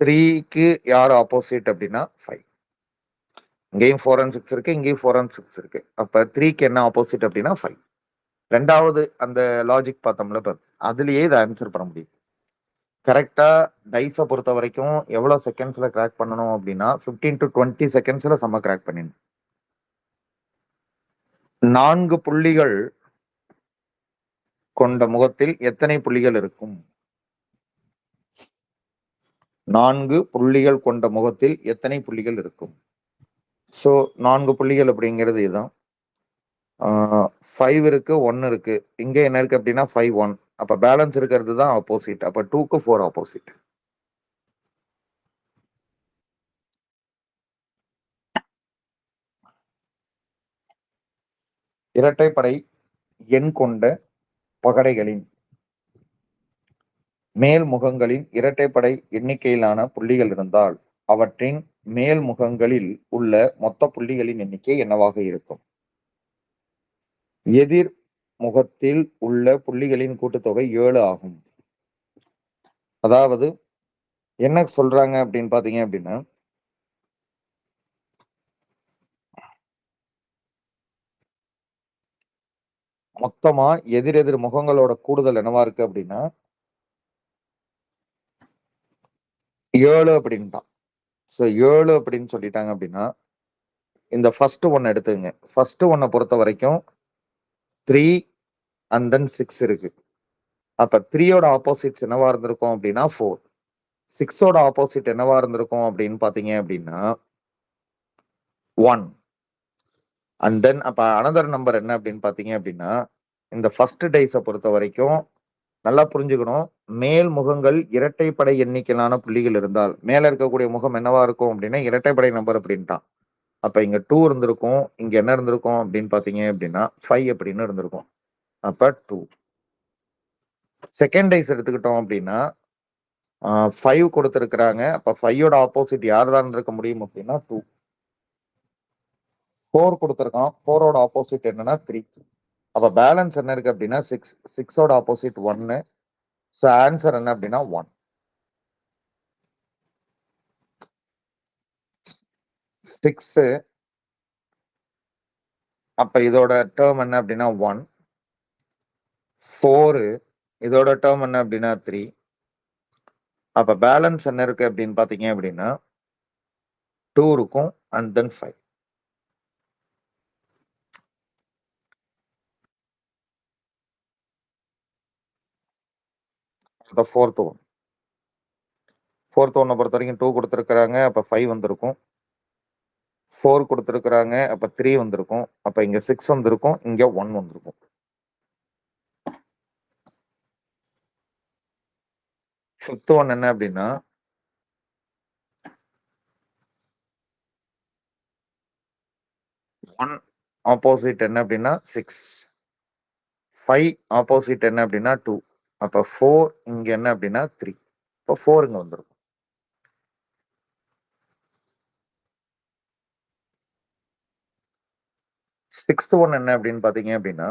3க்கு யார் ஆப்போசிட் அப்படின்னா 5. இங்கேயும் 4 அண்ட் 6 இருக்கு, இங்கேயும் 4 அண்ட் 6 இருக்கு. அப்ப 3க்கு என்ன ஆப்போசிட் அப்படின்னா 5. 2வது அந்த லாஜிக் பார்த்தோம்ல இப்ப அதுலயே இத ஆன்சர் பண்ண முடியும். கரெக்ட்டா டைஸ பொறுத்த வரைக்கும் எவ்வளவு செகண்ட்ஸ்ல கிராக் பண்ணணும் அப்படின்னா 15 to 20 செகண்ட்ஸ்ல செம்ம கிராக் பண்ணிடணும். 4 புள்ளிகள் கொண்ட முகத்தில் எத்தனை புள்ளிகள் இருக்கும்? 4 புள்ளிகள் கொண்ட முகத்தில் எத்தனை புள்ளிகள் இருக்கும்? சோ 4 புள்ளிகள் அப்படிங்கிறது இதுதான். 5 இருக்கு, 1 இருக்கு. இங்க என்ன இருக்கு அப்படின்னா 5, 1. அப்ப பேலன்ஸ் இருக்கிறது தான் ஆப்போசிட். அப்ப 2க்கு 4 ஆப்போசிட். இரட்டைப்படை எண் கொண்ட பகடைகளின் மேல் முகங்களில் இரட்டைப்படை எண்ணிக்கையிலான புள்ளிகள் இருந்தால் அவற்றின் மேல் முகங்களில் உள்ள மொத்த புள்ளிகளின் எண்ணிக்கை என்னவாக இருக்கும்? எதிர் முகத்தில் உள்ள புள்ளிகளின் கூட்டுத்தொகை 7 ஆகும். அதாவது என்ன சொல்றாங்க அப்படின்னு பாத்தீங்க அப்படின்னா மொத்தமா எதிர் முகங்களோட கூடுதல் என்னவா இருக்கு அப்படின்னா 7 அப்படின்ட்டான். சோ 7 அப்படின்னு சொல்லிட்டாங்க அப்படின்னா இந்த ஃபர்ஸ்ட் ஒன் எடுத்துங்க. ஃபர்ஸ்ட் ஒன்ன பொறுத்த வரைக்கும் 3 அண்ட் தென் 6 இருக்கு. அப்ப 3யோட ஆப்போசிட்ஸ் என்னவா இருந்திருக்கும் அப்படின்னா 4. 6ஓட ஆப்போசிட் என்னவா இருந்திருக்கும் அப்படின்னு பாத்தீங்க அப்படின்னா 1. அண்ட் தென் அப்ப அனதர் நம்பர் என்ன அப்படின்னு பாத்தீங்க அப்படின்னா இந்த ஃபர்ஸ்ட் டைஸ பொறுத்த வரைக்கும் நல்லா புரிஞ்சுக்கணும். மேல் முகங்கள் இரட்டைப்படை எண்ணிக்கையிலான புள்ளிகள் இருந்தால், மேல இருக்கக்கூடிய முகம் என்னவா இருக்கும் அப்படின்னா, இரட்டைப்படை நம்பர் அப்படின்ட்டான். அப்ப இங்க 2 இருந்திருக்கும். இங்க என்ன இருந்திருக்கும் அப்படின்னு பார்த்தீங்க அப்படின்னா, 5 அப்படின்னு இருந்திருக்கும். அப்ப 2. செகண்ட் டைஸ் எடுத்துக்கிட்டோம் அப்படின்னா, 5 குடுத்திருக்கிறாங்க. அப்ப 5யோட ஆப்போசிட் யார் தான் இருந்திருக்க முடியும் அப்படின்னா 2. 4 குடுத்திருக்கான். 4ஓட ஆப்போசிட் என்னன்னா 3. அப்ப பேலன்ஸ் என்ன இருக்கு அப்படின்னா 6. 6ஓட ஆப்போசிட் 1. ஸோ ஆன்சர் என்ன அப்படின்னா 1. 6 அப்ப இதோட டேர்ம் என்ன அப்படின்னா 1. 4 இதோட டேர்ம் என்ன அப்படின்னா 3. அப்ப பேலன்ஸ் என்ன இருக்கு அப்படின்னு பாத்தீங்க அப்படின்னா 2 இருக்கும் அண்ட் தென் 5. அப்ப ஃபோர்த் ஒன்னை பொறுத்த வரைக்கும் 2 கொடுத்துருக்காங்க. அப்ப 5 வந்திருக்கும். 4 கொடுத்துருக்காங்க. அப்ப 3 வந்திருக்கும். அப்ப இங்க 6 வந்திருக்கும். இங்க 1 வந்திருக்கும். ஃபிஃப்த் ஒன் என்ன அப்படின்னா 1 ஆப்போசிட் என்ன அப்படின்னா 6. 5 ஆப்போசிட் என்ன அப்படின்னா 2. அப்ப 4 இங்க என்ன அப்படின்னா 3. இப்போ 4 இங்க வந்திருக்கும். சிக்ஸ்த் ஒன் என்ன அப்படின்னு பாத்தீங்க அப்படின்னா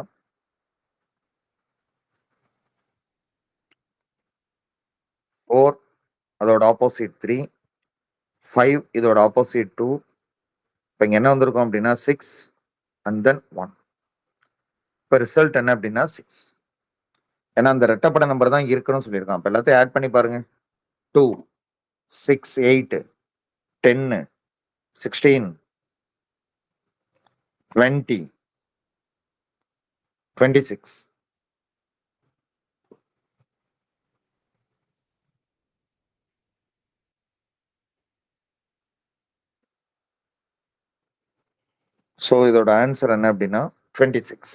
4 அதோட ஆப்போசிட் 3. 5 இதோட ஆப்போசிட் 2. இப்போ இங்க என்ன வந்திருக்கும் அப்படின்னா 6 அண்ட் தென் 1. இப்போ ரிசல்ட் என்ன அப்படின்னா 6. ஏன்னா அந்த ரெட்டப்படை நம்பர் தான் இருக்குன்னு சொல்லியிருக்கான். இப்போ எல்லாத்தையும் ஆட் பண்ணி பாருங்க. 2 6 8 10 16 20 26. ஸோ இதோட ஆன்சர் என்ன அப்படின்னா 26.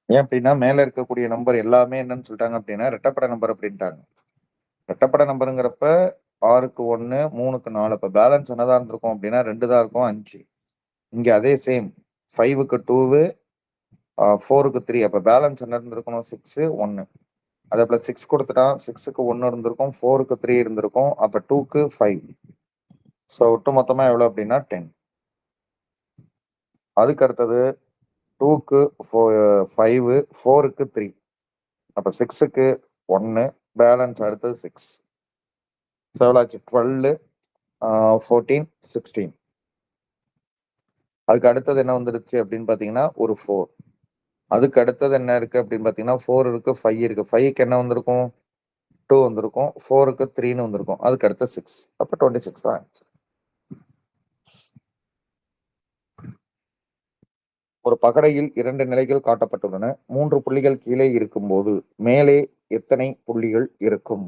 ஏன் அப்படின்னா மேல இருக்கக்கூடிய நம்பர் எல்லாமே என்னன்னு சொல்லிட்டாங்க அப்படின்னா ரெட்டப்படை நம்பர் அப்படின்ட்டாங்க. ரெட்டப்படை நம்பருங்கிறப்ப 6க்கு 1 3க்கு 4. அப்ப பேலன்ஸ் என்னதான் இருந்திருக்கும் அப்படின்னா 2 தான் இருக்கும் 5. இங்க அதே சேம் 5க்கு 2 4க்கு 3. அப்ப பேலன்ஸ் என்ன இருந்திருக்கணும் 6 1. அதே போல 6 கொடுத்துட்டான். 6க்கு 1 இருந்திருக்கும். 4க்கு 3 இருந்திருக்கும். அப்ப 2க்கு 5. ஸோ ஒட்டு மொத்தமா எவ்வளவு அப்படின்னா 10. அதுக்கு அடுத்தது 2க்கு 5 4க்கு 3. அப்ப 6க்கு 1 பேலன்ஸ் அடுத்தது 6. ஸோ எவ்வளோ ஆச்சு 12 14 16. அதுக்கு அடுத்தது என்ன வந்துருச்சு அப்படின்னு பாத்தீங்கன்னா ஒரு 4. அதுக்கு அடுத்தது என்ன இருக்கு அப்படின்னு பாத்தீங்கன்னா 4 இருக்கு 5 இருக்கு. 5க்கு என்ன வந்திருக்கும் 2 வந்திருக்கும். 4க்கு 3ன்னு வந்திருக்கும். அதுக்கு அடுத்து 6. அப்ப 26 தான் ஆன்சர். ஒரு பகடையில் 2 நிலைகள் காட்டப்பட்டுள்ளன. 3 புள்ளிகள் கீழே இருக்கும்போது மேலே எத்தனை புள்ளிகள் இருக்கும்?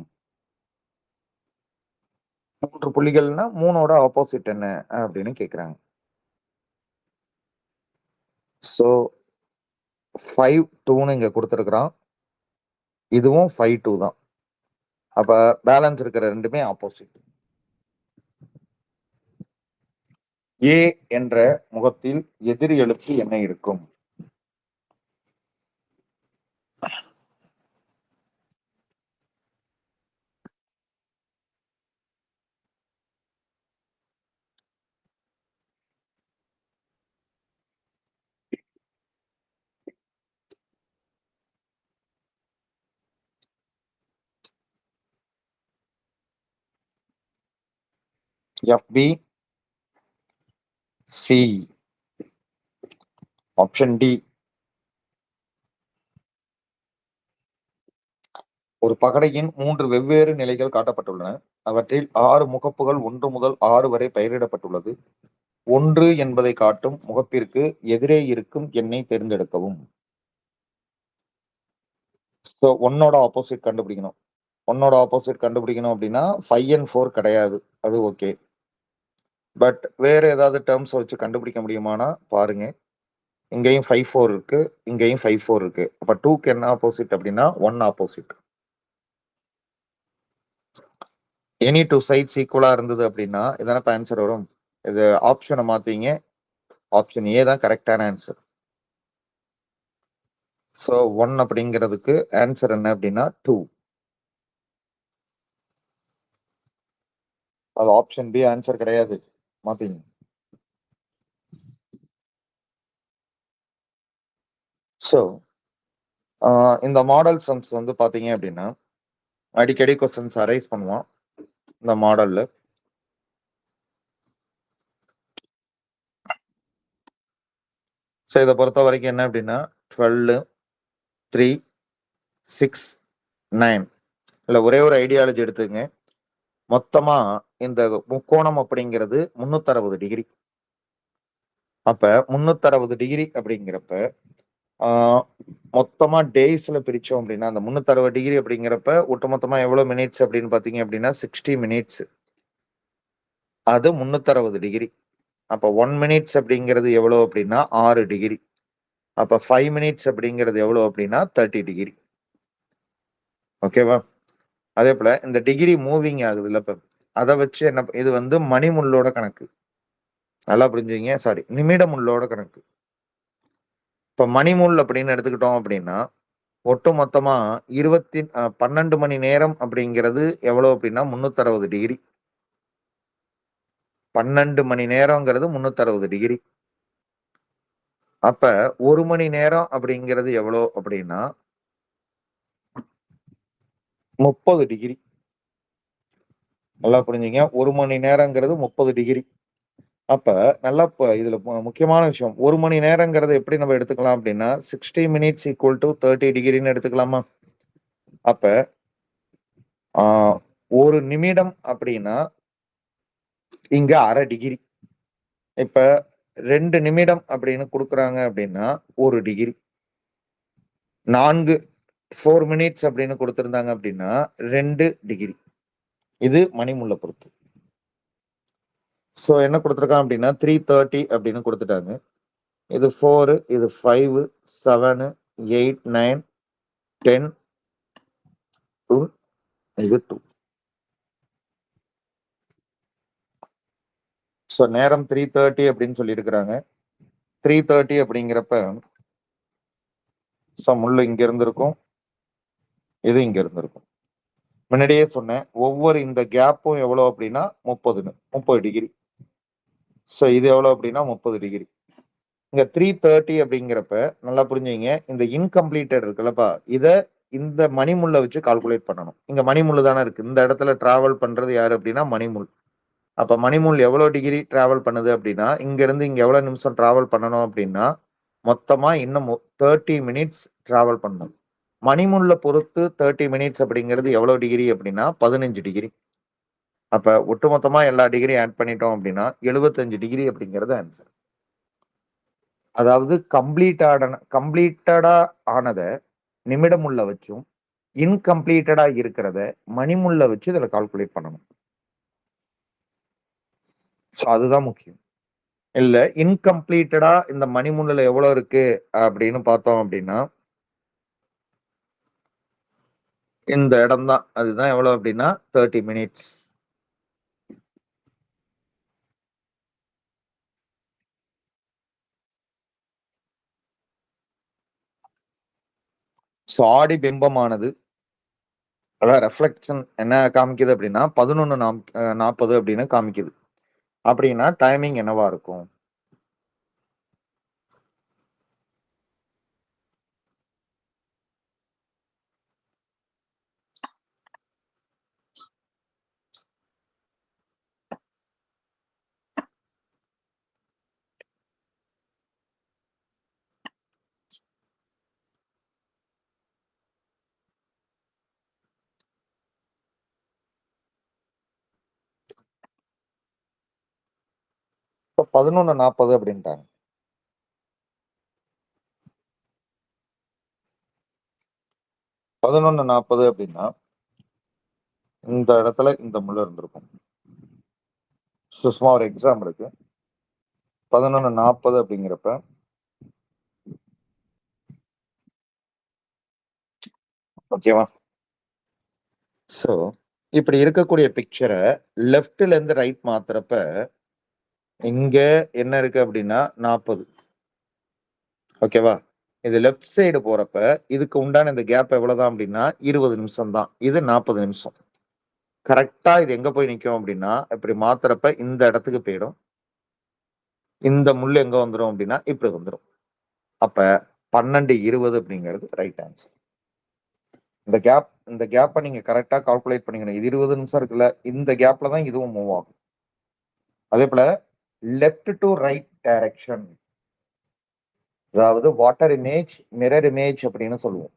3 புள்ளிகள்னா 3ஓட ஆப்போசிட் என்ன அப்படின்னு கேக்குறாங்க. ஸோ 5 2ன்னு இங்க கொடுத்துருக்குறான். இதுவும் 5 2 தான். அப்ப பேலன்ஸ் இருக்கிற ரெண்டுமே ஆப்போசிட். ஏ என்ற முகத்தில் எதிர் எழுத்து என்ன இருக்கும்? FB C. Option D. ஒரு பகடையின் 3 வெவ்வேறு நிலைகள் காட்டப்பட்டுள்ளன. அவற்றில் 6 முகப்புகள் 1 முதல் 6 வரை பெயரிடப்பட்டுள்ளது. 1 என்பதை காட்டும் முகப்பிற்கு எதிரே இருக்கும் எண்ணை தேர்ந்தெடுக்கவும். ஸோ 1ஓட ஆப்போசிட் கண்டுபிடிக்கணும். 1ஓட ஆப்போசிட் கண்டுபிடிக்கணும் அப்படின்னா 5 and 4 கிடையாது. அது ஓகே. பட் வேற ஏதாவது டெர்ம்ஸ் வச்சு கண்டுபிடிக்க முடியுமானா பாருங்க. இங்கேயும் 5, 4 இருக்கு. இங்கேயும் 5, 4 இருக்கு. அப்ப 2க்கு என்ன ஆப்போசிட் அப்படின்னா 1 ஆப்போசிட். எனி 2 சைட்ஸ் ஈக்குவலா இருந்தது அப்படின்னா இதானே இப்ப ஆன்சர் வரும். இது ஆப்ஷன மாத்தீங்க. ஆப்ஷன் ஏ தான் கரெக்ட்டான ஆன்சர். ஸோ 1 அப்படிங்கிறதுக்கு ஆன்சர் என்ன அப்படின்னா 2. அது ஆப்ஷன் பி ஆன்சர் கிடையாது. மாத்தீங்க. ஸோ இந்த மாடல் சம்ஸ் வந்து பாத்தீங்க அப்படின்னா அடிக்கடி கொஸ்டின்ஸ் அரைஸ் பண்ணுவான் இந்த மாடல்ல. ஸோ இதை பொறுத்த வரைக்கும் என்ன அப்படின்னா 12, 3, 6, 9 இல்ல ஒரே ஒரு ஐடியாலஜி எடுத்துங்க. மொத்தமா இந்த முக்கோணம் அப்படிங்கிறது 360 டிகிரி. அப்ப 360 டிகிரி அப்படிங்கிறப்ப மொத்தமா டேஸ்ல பிரிச்சோம் அப்படின்னா அந்த 360 டிகிரி அப்படிங்கிறப்ப ஒட்டுமொத்தமா எவ்வளவு மினிட்ஸ் அப்படின்னு பாத்தீங்க அப்படின்னா 60 மினிட்ஸ். அது 360 டிகிரி. அப்ப 1 மினிட்ஸ் அப்படிங்கிறது எவ்வளவு அப்படின்னா 6 டிகிரி. அப்ப 5 மினிட்ஸ் அப்படிங்கிறது எவ்வளவு அப்படின்னா 30 டிகிரி. ஓகேவா? அதே போல இந்த டிகிரி மூவிங் ஆகுதுல்ல இப்ப அதை வச்சு என்ன இது வந்து மணிமுள்ளோட கணக்கு. நல்லா புரிஞ்சுங்க. சாரி, நிமிடமுள்ளோட கணக்கு. இப்ப மணிமுள் அப்படின்னு எடுத்துக்கிட்டோம் அப்படின்னா ஒட்டு மொத்தமா 12 மணி நேரம் அப்படிங்கிறது எவ்வளவு அப்படின்னா 360 டிகிரி. 12 மணி நேரங்கிறது 360 டிகிரி. அப்ப 1 மணி நேரம் அப்படிங்கிறது எவ்வளோ அப்படின்னா 30 டிகிரி. நல்லா புரிஞ்சுங்க. 1 மணி நேரங்கிறது 30 டிகிரி. அப்ப நல்லா இதுல முக்கியமான விஷயம். 1 மணி நேரங்கிறத எப்படி நம்ம எடுத்துக்கலாம் அப்படின்னா 60 மினிட்ஸ் ஈக்குவல் டூ 30 டிகிரின்னு எடுத்துக்கலாமா? அப்ப ஆ 1 நிமிடம் அப்படின்னா இங்க 1/2 டிகிரி. இப்ப 2 நிமிடம் அப்படின்னு குடுக்குறாங்க அப்படின்னா 1 டிகிரி. 4 மினிட்ஸ் அப்படின்னு குடுத்திருந்தாங்க அப்படின்னா 2 டிகிரி. இது மணிமுள்ள பொறுத்து. ஸோ என்ன குடுத்திருக்கான் அப்படின்னா 3:30 அப்படின்னு குடுத்துட்டாங்க. இது 4, இது 5, 7, 8, 9, 10, 2, இது 2. ஸோ நேரம் 3:30 அப்படின்னு சொல்லியிருக்கிறாங்க. 3:30 அப்படிங்கிறப்ப ஸோ முள்ளு இங்க இருந்திருக்கும். இது இங்க இருந்திருக்கும். முன்னாடியே சொன்னேன். ஒவ்வொரு இந்த கேப்பும் எவ்வளோ அப்படின்னா 30 டிகிரி. ஸோ இது எவ்வளோ அப்படின்னா 30 டிகிரி. இங்க 3:30 அப்படிங்கிறப்ப நல்லா புரிஞ்சுங்க. இந்த இன்கம்ப்ளீட்டட் இருக்குல்லப்பா, இத இந்த மணிமுள்ள வச்சு கால்குலேட் பண்ணணும். இங்க மணிமுள்ளு தானே இருக்கு. இந்த இடத்துல டிராவல் பண்றது யாரு அப்படின்னா மணிமுள். அப்ப மணிமுள் எவ்வளோ டிகிரி டிராவல் பண்ணுது அப்படின்னா, இங்க இருந்து இங்க எவ்வளோ நிமிஷம் டிராவல் பண்ணணும் அப்படின்னா, மொத்தமா இன்னும் 30 மினிட்ஸ் டிராவல் பண்ணணும். மணிமுள்ள பொறுத்து 30 மினிட்ஸ் அப்படிங்கிறது எவ்வளோ டிகிரி அப்படின்னா 15 டிகிரி. அப்ப ஒட்டுமொத்தமா எல்லா டிகிரியும் ஆட் பண்ணிட்டோம் அப்படின்னா 75 டிகிரி அப்படிங்கிறது ஆன்சர். அதாவது கம்ப்ளீட்டடா ஆனத நிமிடமுள்ள வச்சும், இன்கம்ப்ளீட்டடா இருக்கிறத மணிமுள்ள வச்சு இதுல கால்குலேட் பண்ணணும். ஸோ அதுதான் முக்கியம். இல்ல இன்கம்ப்ளீட்டடா இந்த மணிமுள்ளுல எவ்வளோ இருக்கு அப்படின்னு பார்த்தோம் அப்படின்னா, இந்த இடம் தான். அதுதான் எவ்வளோ அப்படின்னா 30 மினிட்ஸ். ஸோ ஆடி பிம்பமானது அதான் ரெஃப்ளெக்ஷன் என்ன காமிக்குது அப்படின்னா 11:40 அப்படின்னு காமிக்குது. அப்படின்னா டைமிங் என்னவா இருக்கும்? இப்ப 11:40 அப்படின்ட்டாங்க. 11:40 அப்படின்னா, இந்த இடத்துல இந்த முள்ளு இருந்திருக்கும். சும்மா ஒரு எக்ஸாம் இருக்கு. 11:40 அப்படிங்கிறப்ப ஓகேவா? ஸோ இப்படி இருக்கக்கூடிய பிக்சர லெஃப்ட்ல இருந்து ரைட் மாத்துறப்ப, இங்க என்ன இருக்கு அப்படின்னா 40. ஓகேவா? இது லெஃப்ட் சைடு போறப்ப, இதுக்கு உண்டான இந்த கேப் எவ்வளவுதான் அப்படின்னா 20 நிமிஷம் தான். இது 40 நிமிஷம். கரெக்ட்டா இது எங்க போய் நிக்கும் அப்படின்னா, இப்படி மாத்துறப்ப இந்த இடத்துக்கு போயிடும். இந்த முள்ளு எங்க வந்துரும் அப்படின்னா, இப்படி வந்துரும். அப்ப 12:20 அப்படிங்கிறது ரைட் ஆன்சர். இந்த கேப்ப நீங்க கரெக்ட்டா கால்குலேட் பண்ணிக்கணும். இது 20 நிமிஷம் இருக்குல்ல, இந்த கேப்ல தான் இதுவும் மூவ் ஆகும். அதேபோல லெஃப்ட் டூ ரைட் டைரக்ஷன். அதாவது வாட்டர் இமேஜ், மிரர் இமேஜ் அப்படின்னு சொல்லுவோம்.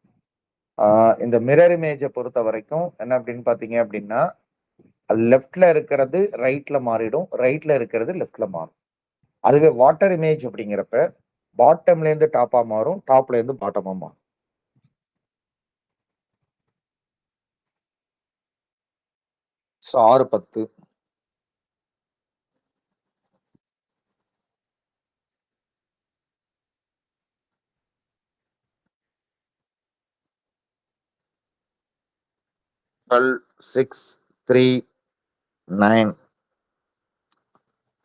இந்த மிரர் இமேஜ பொறுத்தவரைக்கும் என்ன அப்படின்னு பார்த்தீங்க அப்படின்னா, லெஃப்ட்ல இருக்கிறது ரைட்ல மாறிடும். ரைட்ல இருக்கிறது லெஃப்ட்ல மாறும். அதுவே வாட்டர் இமேஜ் அப்படிங்கிறப்ப, பாட்டம்ல இருந்து டாப்பா மாறும். டாப்ல இருந்து பாட்டமா மாறும். ஸோ 6:10 12, 6, 3, 9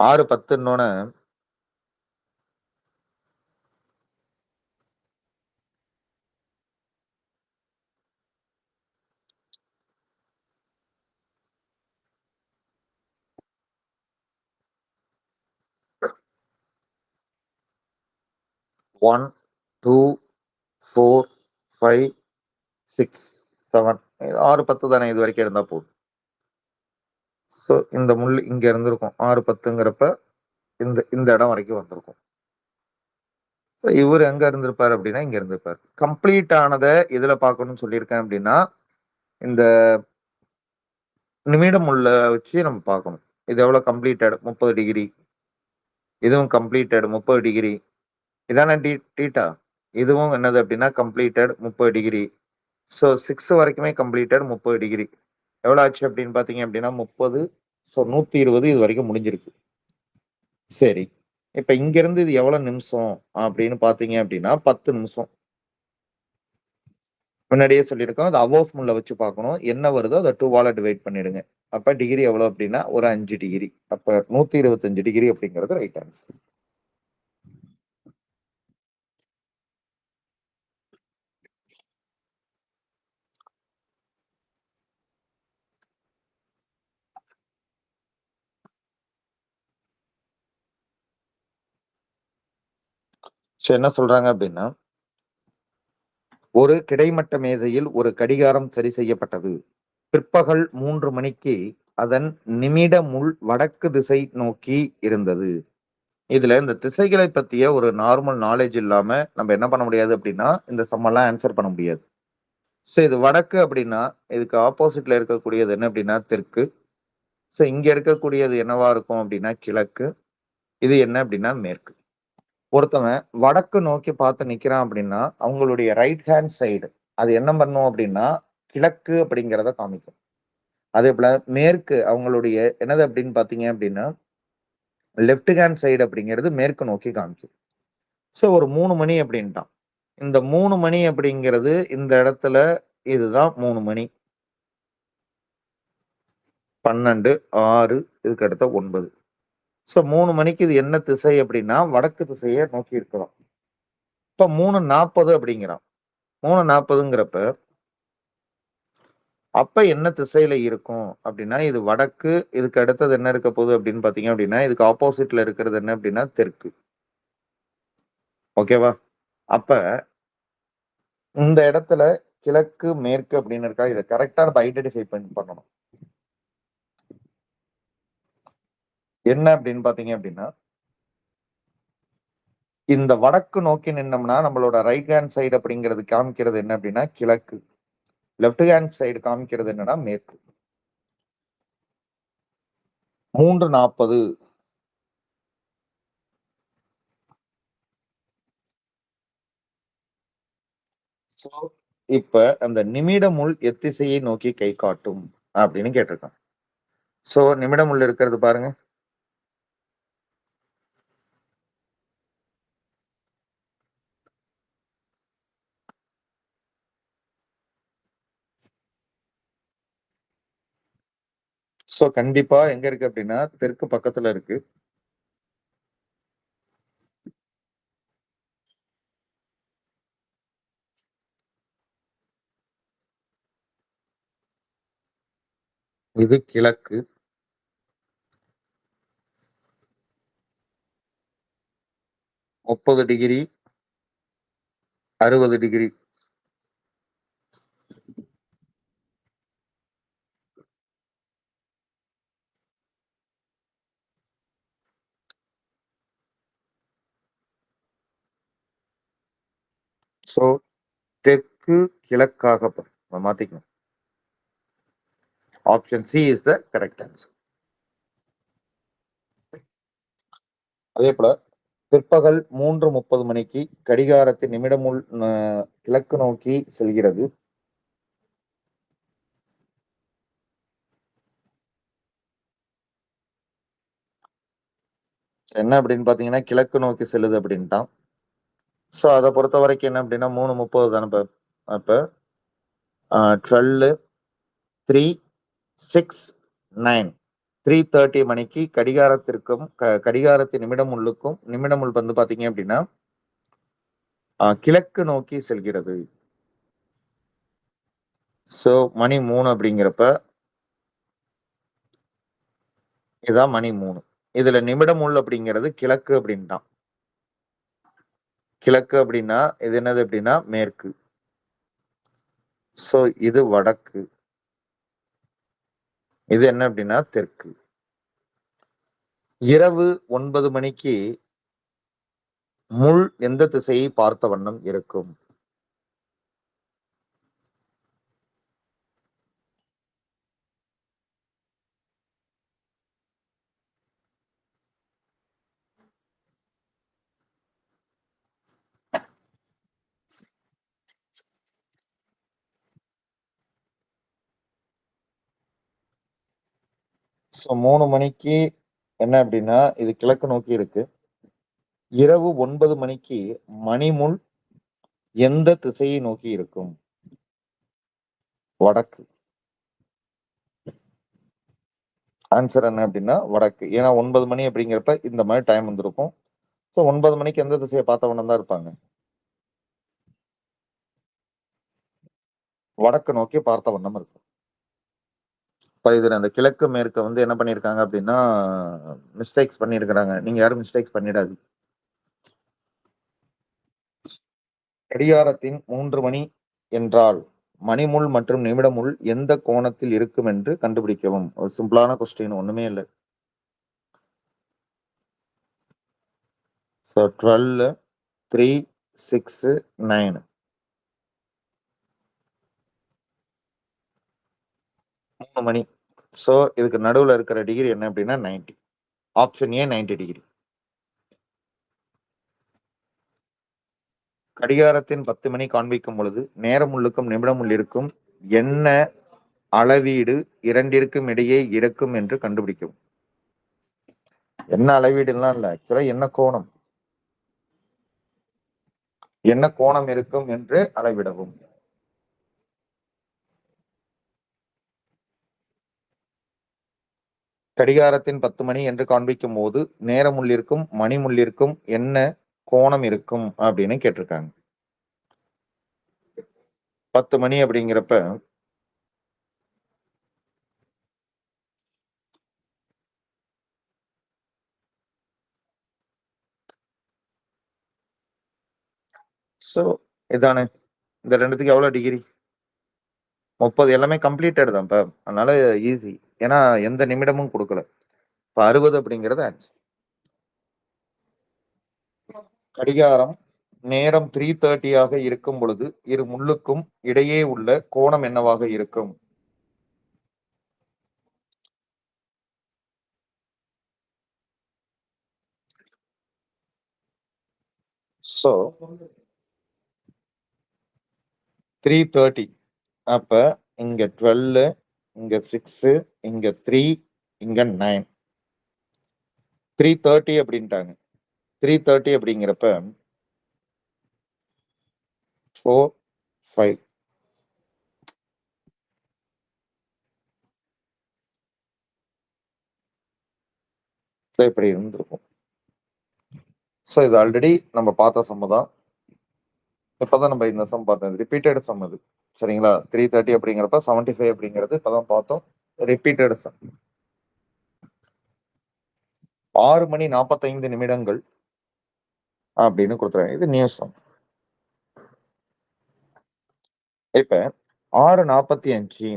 6:10ன்னோன 1, 2, 4, 5, 6, 7 6:10 தானே இது வரைக்கும் இருந்தா போதும். ஸோ இந்த முள் இங்க இருந்திருக்கும். 6:10ங்கிறப்ப இந்த இந்த இடம் வரைக்கும் வந்திருக்கும். இவரு எங்க இருந்திருப்பாரு அப்படின்னா, இங்க இருந்திருப்பாரு. கம்ப்ளீட் ஆனத எதுல பார்க்கணும்னு சொல்லியிருக்கேன் அப்படின்னா, இந்த நிமிடம் உள்ள வச்சு நம்ம பார்க்கணும். இது எவ்வளவு கம்ப்ளீட்டட் 30 டிகிரி. இதுவும் கம்ப்ளீட்டட் 30 டிகிரி. இதானே தீட்டா. இதுவும் என்னது அப்படின்னா கம்ப்ளீட்டட் 30 டிகிரி. ஸோ 6 வரைக்குமே கம்ப்ளீட்டட் 30 டிகிரி. எவ்வளவு ஆச்சு அப்படின்னு பார்த்தீங்க அப்படின்னா 30. ஸோ 120 இது வரைக்கும் முடிஞ்சிருக்கு. சரி. இப்ப இங்க இருந்து இது எவ்வளவு நிமிஷம் அப்படின்னு பார்த்தீங்க அப்படின்னா 10 நிமிஷம். முன்னாடியே சொல்லியிருக்கோம். அது அவர்ஸ் முள்ள வச்சு பார்க்கணும். என்ன வருதோ அத 2வால டிவைட் பண்ணிடுங்க. அப்ப டிகிரி எவ்வளோ அப்படின்னா, ஒரு 5 டிகிரி. அப்ப 125 டிகிரி அப்படிங்கிறது ரைட் ஆன்சர். ஸோ என்ன சொல்றாங்க அப்படின்னா, ஒரு கிடைமட்ட மேசையில் ஒரு கடிகாரம் சரி செய்யப்பட்டது. பிற்பகல் 3 மணிக்கு அதன் நிமிட முள் வடக்கு திசை நோக்கி இருந்தது. இதுல இந்த திசைகளை பத்திய ஒரு நார்மல் நாலேட்ஜ் இல்லாம நம்ம என்ன பண்ண முடியாது அப்படின்னா, இந்த சம்மெல்லாம் ஆன்சர் பண்ண முடியாது. ஸோ இது வடக்கு அப்படின்னா, இதுக்கு ஆப்போசிட்ல இருக்கக்கூடியது என்ன அப்படின்னா தெற்கு. ஸோ இங்க இருக்கக்கூடியது என்னவா இருக்கும் அப்படின்னா கிழக்கு. இது என்ன அப்படின்னா மேற்கு. ஒருத்தவன் வடக்கு நோக்கி பார்த்து நிக்கிறான் அப்படின்னா, அவங்களுடைய ரைட் ஹேண்ட் சைடு அது என்ன பண்ணும் அப்படின்னா, கிழக்கு அப்படிங்கிறத காமிக்கும். அதேபோல மேற்கு அவங்களுடைய என்னது அப்படின்னு பார்த்தீங்க அப்படின்னா, லெஃப்ட் ஹேண்ட் சைடு அப்படிங்கிறது மேற்கு நோக்கி காமிக்கும். ஸோ ஒரு 3 மணி அப்படின்ட்டான். இந்த 3 மணி அப்படிங்கிறது இந்த இடத்துல இதுதான் 3 மணி. 12, 6 இதுக்கு அடுத்த 9. ஸோ 3 மணிக்கு இது என்ன திசை அப்படின்னா, வடக்கு திசைய நோக்கி இருக்கலாம். இப்ப 3:40 அப்படிங்கிறான். 3:40ங்கிறப்ப அப்ப என்ன திசையில இருக்கும் அப்படின்னா, இது வடக்கு. இதுக்கு அடுத்தது என்ன இருக்க போகுது அப்படின்னு பார்த்தீங்க அப்படின்னா, இதுக்கு ஆப்போசிட்ல இருக்கிறது என்ன அப்படின்னா தெற்கு. ஓகேவா? அப்ப இந்த இடத்துல கிழக்கு, மேற்கு அப்படின்னு இருக்கா? இத கரெக்ட்டா நம்ம ஐடென்டிஃபை பண்ணணும். என்ன அப்படின்னு பார்த்தீங்க அப்படின்னா, இந்த வடக்கு நோக்கி நின்னோம்னா, நம்மளோட ரைட் ஹேண்ட் சைடு அப்படிங்கிறது காமிக்கிறது என்ன அப்படின்னா கிழக்கு. லெஃப்ட் ஹேண்ட் சைடு காமிக்கிறது என்னன்னா மேற்கு. 3:40 ஸோ இப்ப அந்த நிமிட முள் எத்திசையை நோக்கி கை காட்டும் அப்படின்னு கேட்டிருக்கான். ஸோ நிமிடம் உள்ள இருக்கிறது பாருங்க. சோ கண்டிப்பா எங்க இருக்கு அப்படின்னா தெற்கு பக்கத்துல இருக்கு. இது கிழக்கு. 30°, 60°. சோ தெற்கு கிழக்காக மாத்திக்கணும். Option C is the correct answer. அதே போல பிற்பகல் 3:30 மணிக்கு கடிகாரத்தின் நிமிடமுள் கிழக்கு நோக்கி செல்கிறது. என்ன அப்படின்னு பாத்தீங்கன்னா கிழக்கு நோக்கி செல்லுது அப்படின்ட்டான். சோ அதை பொறுத்த வரைக்கும் என்ன அப்படின்னா 3:30 தானே அப்ப 12, 3, 6, 9, 3:30 மணிக்கு கடிகாரத்திற்கும் கடிகாரத்தின் நிமிடமுள் வந்து பாத்தீங்க அப்படின்னா கிழக்கு நோக்கி செல்கிறது. சோ மணி 3 அப்படிங்கிறப்ப இதான் மணி 3. இதுல நிமிடமுள் அப்படிங்கிறது கிழக்கு அப்படின்ட்டான். கிழக்கு அப்படின்னா இது என்னது அப்படின்னா மேற்கு. சோ இது வடக்கு. இது என்ன அப்படின்னா தெற்கு. இரவு 9 மணிக்கு முள் எந்த திசையை பார்த்த வண்ணம் இருக்கும்? சோ 3 மணிக்கு என்ன அப்படின்னா இது கிழக்கு நோக்கி இருக்கு. இரவு 9 மணிக்கு மணிமுள் எந்த திசையை நோக்கி இருக்கும்? வடக்கு. ஆன்சர் என்ன அப்படின்னா வடக்கு. ஏன்னா 9 மணி அப்படிங்கிறப்ப இந்த மாதிரி டைம் வந்திருக்கும். ஸோ 9 மணிக்கு எந்த திசையை பார்த்த வண்ணம் தான் இருப்பாங்க? வடக்கு நோக்கி பார்த்த வண்ணம் இருக்கும். இப்ப இதுல அந்த கிழக்கு மேற்க வந்து என்ன பண்ணியிருக்காங்க அப்படின்னா மிஸ்டேக்ஸ் பண்ணியிருக்கிறாங்க. நீங்க யாரும் மிஸ்டேக்ஸ் பண்ணிடாதீங்க. கடிகாரத்தின் 3 மணி என்றால் மணிமுள் மற்றும் நிமிடமுள் எந்த கோணத்தில் இருக்கும் என்று கண்டுபிடிக்கவும். ஒரு சிம்பிளான கொஸ்டின், ஒண்ணுமே இல்லை. ஸோ 12, 3, 6, 9. 3 மணி. ஸோ இதுக்கு நடுவுல இருக்கிற டிகிரி என்ன அப்படின்னா 90. Option A 90°. கடிகாரத்தின் 10 மணி காண்பிக்கும் பொழுது நேரம் உள்ளுக்கும் நிமிடம் உள்ளிருக்கும் என்ன அளவீடு இரண்டிற்கும் இடையே இருக்கும் என்று கண்டுபிடிக்கும். என்ன அளவீடுலாம் இல்ல, ஆக்சுவலா என்ன கோணம் இருக்கும் என்று அளவிடவும். கடிகாரத்தின் 10 மணி என்று காண்பிக்கும் போது நேரம் உள்ளிருக்கும் மணி முள்ளிருக்கும் என்ன கோணம் இருக்கும் அப்படின்னு கேட்டிருக்காங்க. 10 மணி அப்படிங்கிறப்ப சோ இதானே இந்த ரெண்டுத்துக்கு எவ்வளவு டிகிரி? 30. எல்லாமே கம்ப்ளீட்டட் தான் இப்ப. அதனால ஈஸி. ஏன்னா எந்த நிமிடமும் கொடுக்கல. இப்ப 60 அப்படிங்கிறது ஆன்சர். கடிகாரம் நேரம் 3:30 ஆக இருக்கும் பொழுது இரு முள்ளுக்கும் இடையே உள்ள கோணம் என்னவாக இருக்கும்? சோ 3:30. அப்ப இங்க 12, இங்க 6, இங்க 3, இங்க 9. 3:30 அப்படின்ட்டாங்க. 3:30 அப்படிங்கிறப்ப 4, 5. இப்படி இருந்திருக்கும். ஸோ இது ஆல்ரெடி நம்ம பார்த்த சம்மு தான். இப்பதான் நம்ம இந்த சம் பார்த்தோம். ரிப்பீட்டட் சம் அது. சரிங்களா? 330 அப்படிங்கிறப்ப 75 அப்படிங்கிறது இப்பதான் பார்த்தோம். Repeated some. 6 மணி 45 நிமிடங்கள் அப்படின்னு கொடுத்துருக்காங்க. இது நியூ சம். இப்ப 6:45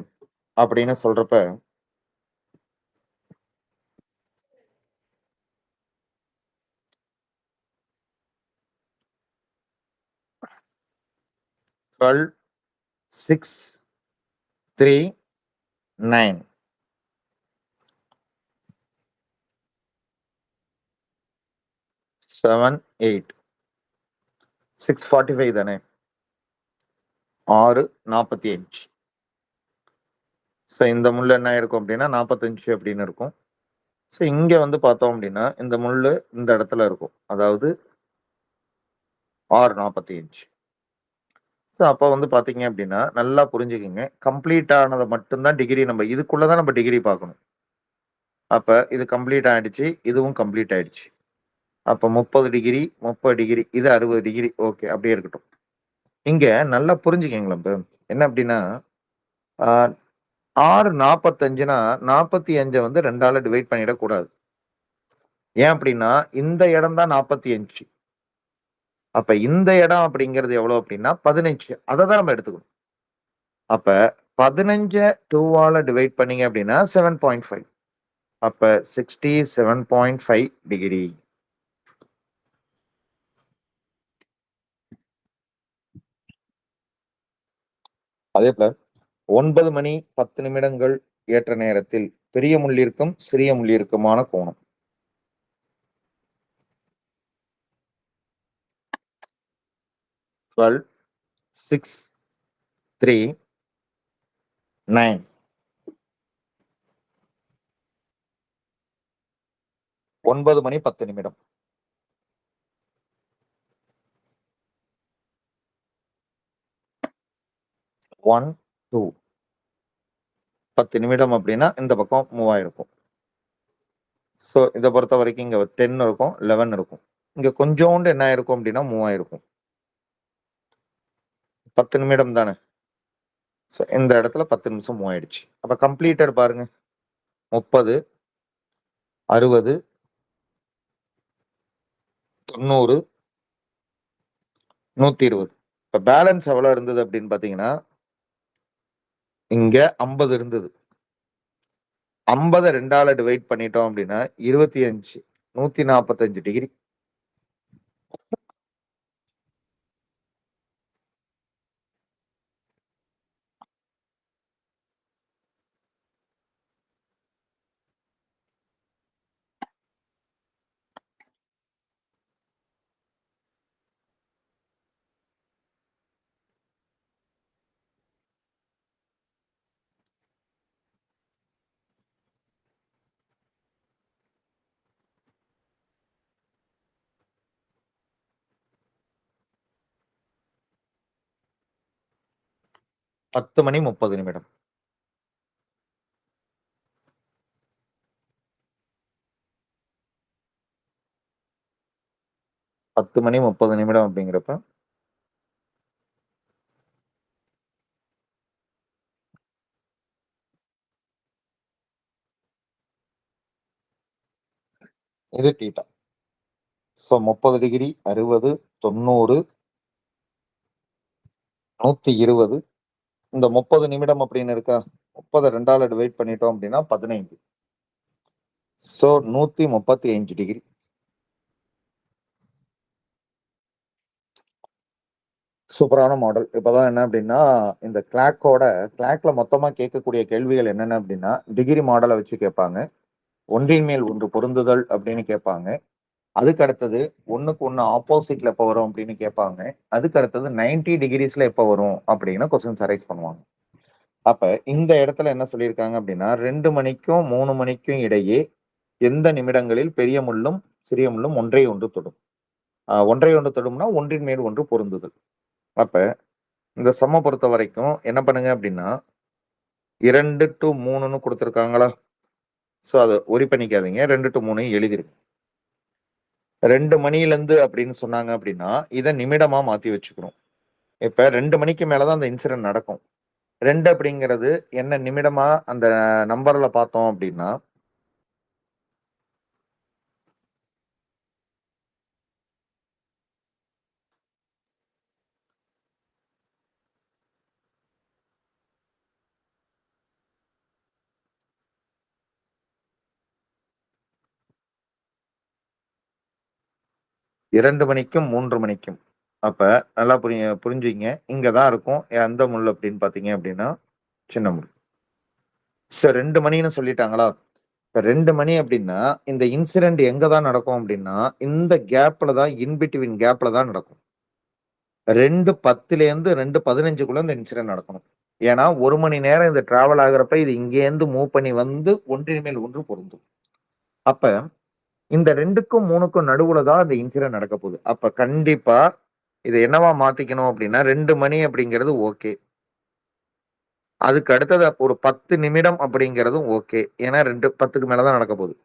அப்படின்னு சொல்றப்ப டுவெல் 6 3 9 7 8 6:45 தானே? 6:45. ஸோ இந்த முள்ளு என்ன இருக்கும் அப்படின்னா 45 அப்படின்னு இருக்கும். ஸோ இங்க வந்து பார்த்தோம் அப்படின்னா இந்த முள்ளு இந்த இடத்துல இருக்கும். அதாவது 6:45. ஸோ அப்போ வந்து பார்த்தீங்க அப்படின்னா நல்லா புரிஞ்சுக்குங்க. கம்ப்ளீட் ஆனதை மட்டும்தான் டிகிரி நம்ம இதுக்குள்ளதான் நம்ம டிகிரி பார்க்கணும். அப்ப இது கம்ப்ளீட் ஆயிடுச்சு. இதுவும் கம்ப்ளீட் ஆயிடுச்சு. அப்ப 30 டிகிரி 30 டிகிரி இது 60 டிகிரி. ஓகே அப்படியே இருக்கட்டும். இங்க நல்லா புரிஞ்சுக்கங்களேன். இப்ப என்ன அப்படின்னா 6:45னா 45 வந்து 2ஆல டிவைட் பண்ணிடக்கூடாது. ஏன் அப்படின்னா இந்த இடம் தான் 45. அப்ப இந்த இடம் அப்படிங்கிறது எவ்வளவு அப்படின்னா 15. அதை தான் நம்ம எடுத்துக்கணும். அப்ப 15 2ஆல டிவைட் பண்ணீங்க அப்படின்னா 7.5. அப்ப 67.5 டிகிரி. அதே போல 9 மணி 10 நிமிடங்கள் ஏற்ற நேரத்தில் பெரிய முள்ளிற்கும் சிறிய முள்ளிற்குமான கோணம். டுவெல் 6 3 9 9 மணி 10 நிமிடம். 1 2 10 நிமிடம் அப்படின்னா இந்த பக்கம் மூவ் ஆயிருக்கும். ஸோ இதை பொறுத்த வரைக்கும் இங்க 10 இருக்கும் 11 இருக்கும். இங்க கொஞ்சோண்டு என்ன ஆயிருக்கும் அப்படின்னா மூவ் ஆயிருக்கும். 10 நிமிடம் தானே? ஸோ இந்த இடத்துல 10 நிமிஷம் மூவ் ஆயிடுச்சு. அப்ப கம்ப்ளீட்டட் பாருங்க 30 60 90 120. இப்ப பேலன்ஸ் எவ்வளவு இருந்தது அப்படின்னு பாத்தீங்கன்னா இங்க 50 இருந்தது. 50 2ஆல டிவைட் பண்ணிட்டோம் அப்படின்னா 25 145 டிகிரி. பத்து மணி 30 நிமிடம். 10 மணி 30 நிமிடம் அப்படிங்கிறப்ப இது தீட்டா. So 30 degree 60 90 120. இந்த 30 நிமிடம் அப்படின்னு இருக்கா? 30 2ஆல டிவைட் பண்ணிட்டோம் அப்படின்னா 15. So 135 degree. சூப்பரான மாடல். இப்பதான் என்ன அப்படின்னா இந்த கிளாக்ல மொத்தமா கேட்கக்கூடிய கேள்விகள் என்னென்ன அப்படின்னா டிகிரி மாடலை வச்சு கேட்பாங்க. ஒன்றின் மேல் ஒன்று பொருந்துதல் அப்படின்னு கேட்பாங்க. அதுக்கு அடுத்தது ஒண்ணுக்கு ஒண்ணு ஆப்போசிட்ல எப்போ வரும் அப்படின்னு கேட்பாங்க. அதுக்கு அடுத்தது 90 டிகிரிஸ்ல எப்போ வரும் அப்படின்னு கொஸ்டின்ஸ் அரைஸ் பண்ணுவாங்க. அப்ப இந்த இடத்துல என்ன சொல்லியிருக்காங்க அப்படின்னா 2 மணிக்கும் 3 மணிக்கும் இடையே எந்த நிமிடங்களில் பெரிய முள்ளும் சிறிய முள்ளும் ஒன்றை ஒன்று தொடும். ஒன்றை ஒன்று தொடும்னா ஒன்றின் மேல் ஒன்று பொருந்துதல். அப்ப இந்த சம்ம பொறுத்த வரைக்கும் என்ன பண்ணுங்க அப்படின்னா 2 to 3ன்னு கொடுத்துருக்காங்களா? ஸோ அத ஒரி பண்ணிக்காதீங்க. 2 டூ 3 எழுதிருங்க. 2 மணியிலருந்து அப்படின்னு சொன்னாங்க அப்படின்னா, இத நிமிடமா மாத்தி வச்சுக்கணும். இப்ப 2 மணிக்கு மேல தான் அந்த இன்சிடென்ட் நடக்கும். 2 அப்படிங்கிறது என்ன நிமிடமா அந்த நம்பர்ல பார்த்தோம் அப்படின்னா, 2 மணிக்கும், 3 மணிக்கும். அப்ப நல்லா புரிஞ்சுக்கங்க. இங்க தான் இருக்கும். எந்த முள் அப்படின்னு பார்த்தீங்க அப்படின்னா, சின்ன முள். 2 மணின்னு சொல்லிட்டாங்களா? இப்ப 2 மணி அப்படின்னா, இந்த இன்சிடென்ட் எங்க தான் நடக்கும் அப்படின்னா, இந்த கேப்ல தான் பிட்வீன் கேப்ல தான் நடக்கும். 2:10லேருந்து 2:15க்குள்ள இந்த இன்சிடென்ட் நடக்கணும். ஏன்னா, 1 மணி நேரம் இது டிராவல் ஆகுறப்ப, இது இங்கேருந்து மூவ் பண்ணி வந்து ஒன்றின் மேல் ஒன்று பொருந்தும். அப்ப இந்த 2க்கும் 3க்கும் நடுவுல தான் இந்த இன்சிடென்ட் நடக்க போகுது. அப்ப கண்டிப்பா இத என்னவா மாத்திக்கணும் அப்படின்னா, 2 மணி அப்படிங்கிறது ஓகே. அதுக்கு அடுத்தது ஒரு 10 நிமிடம் அப்படிங்கிறதும் ஓகே. ஏன்னா 10க்கு மேல தான் நடக்க போகுது.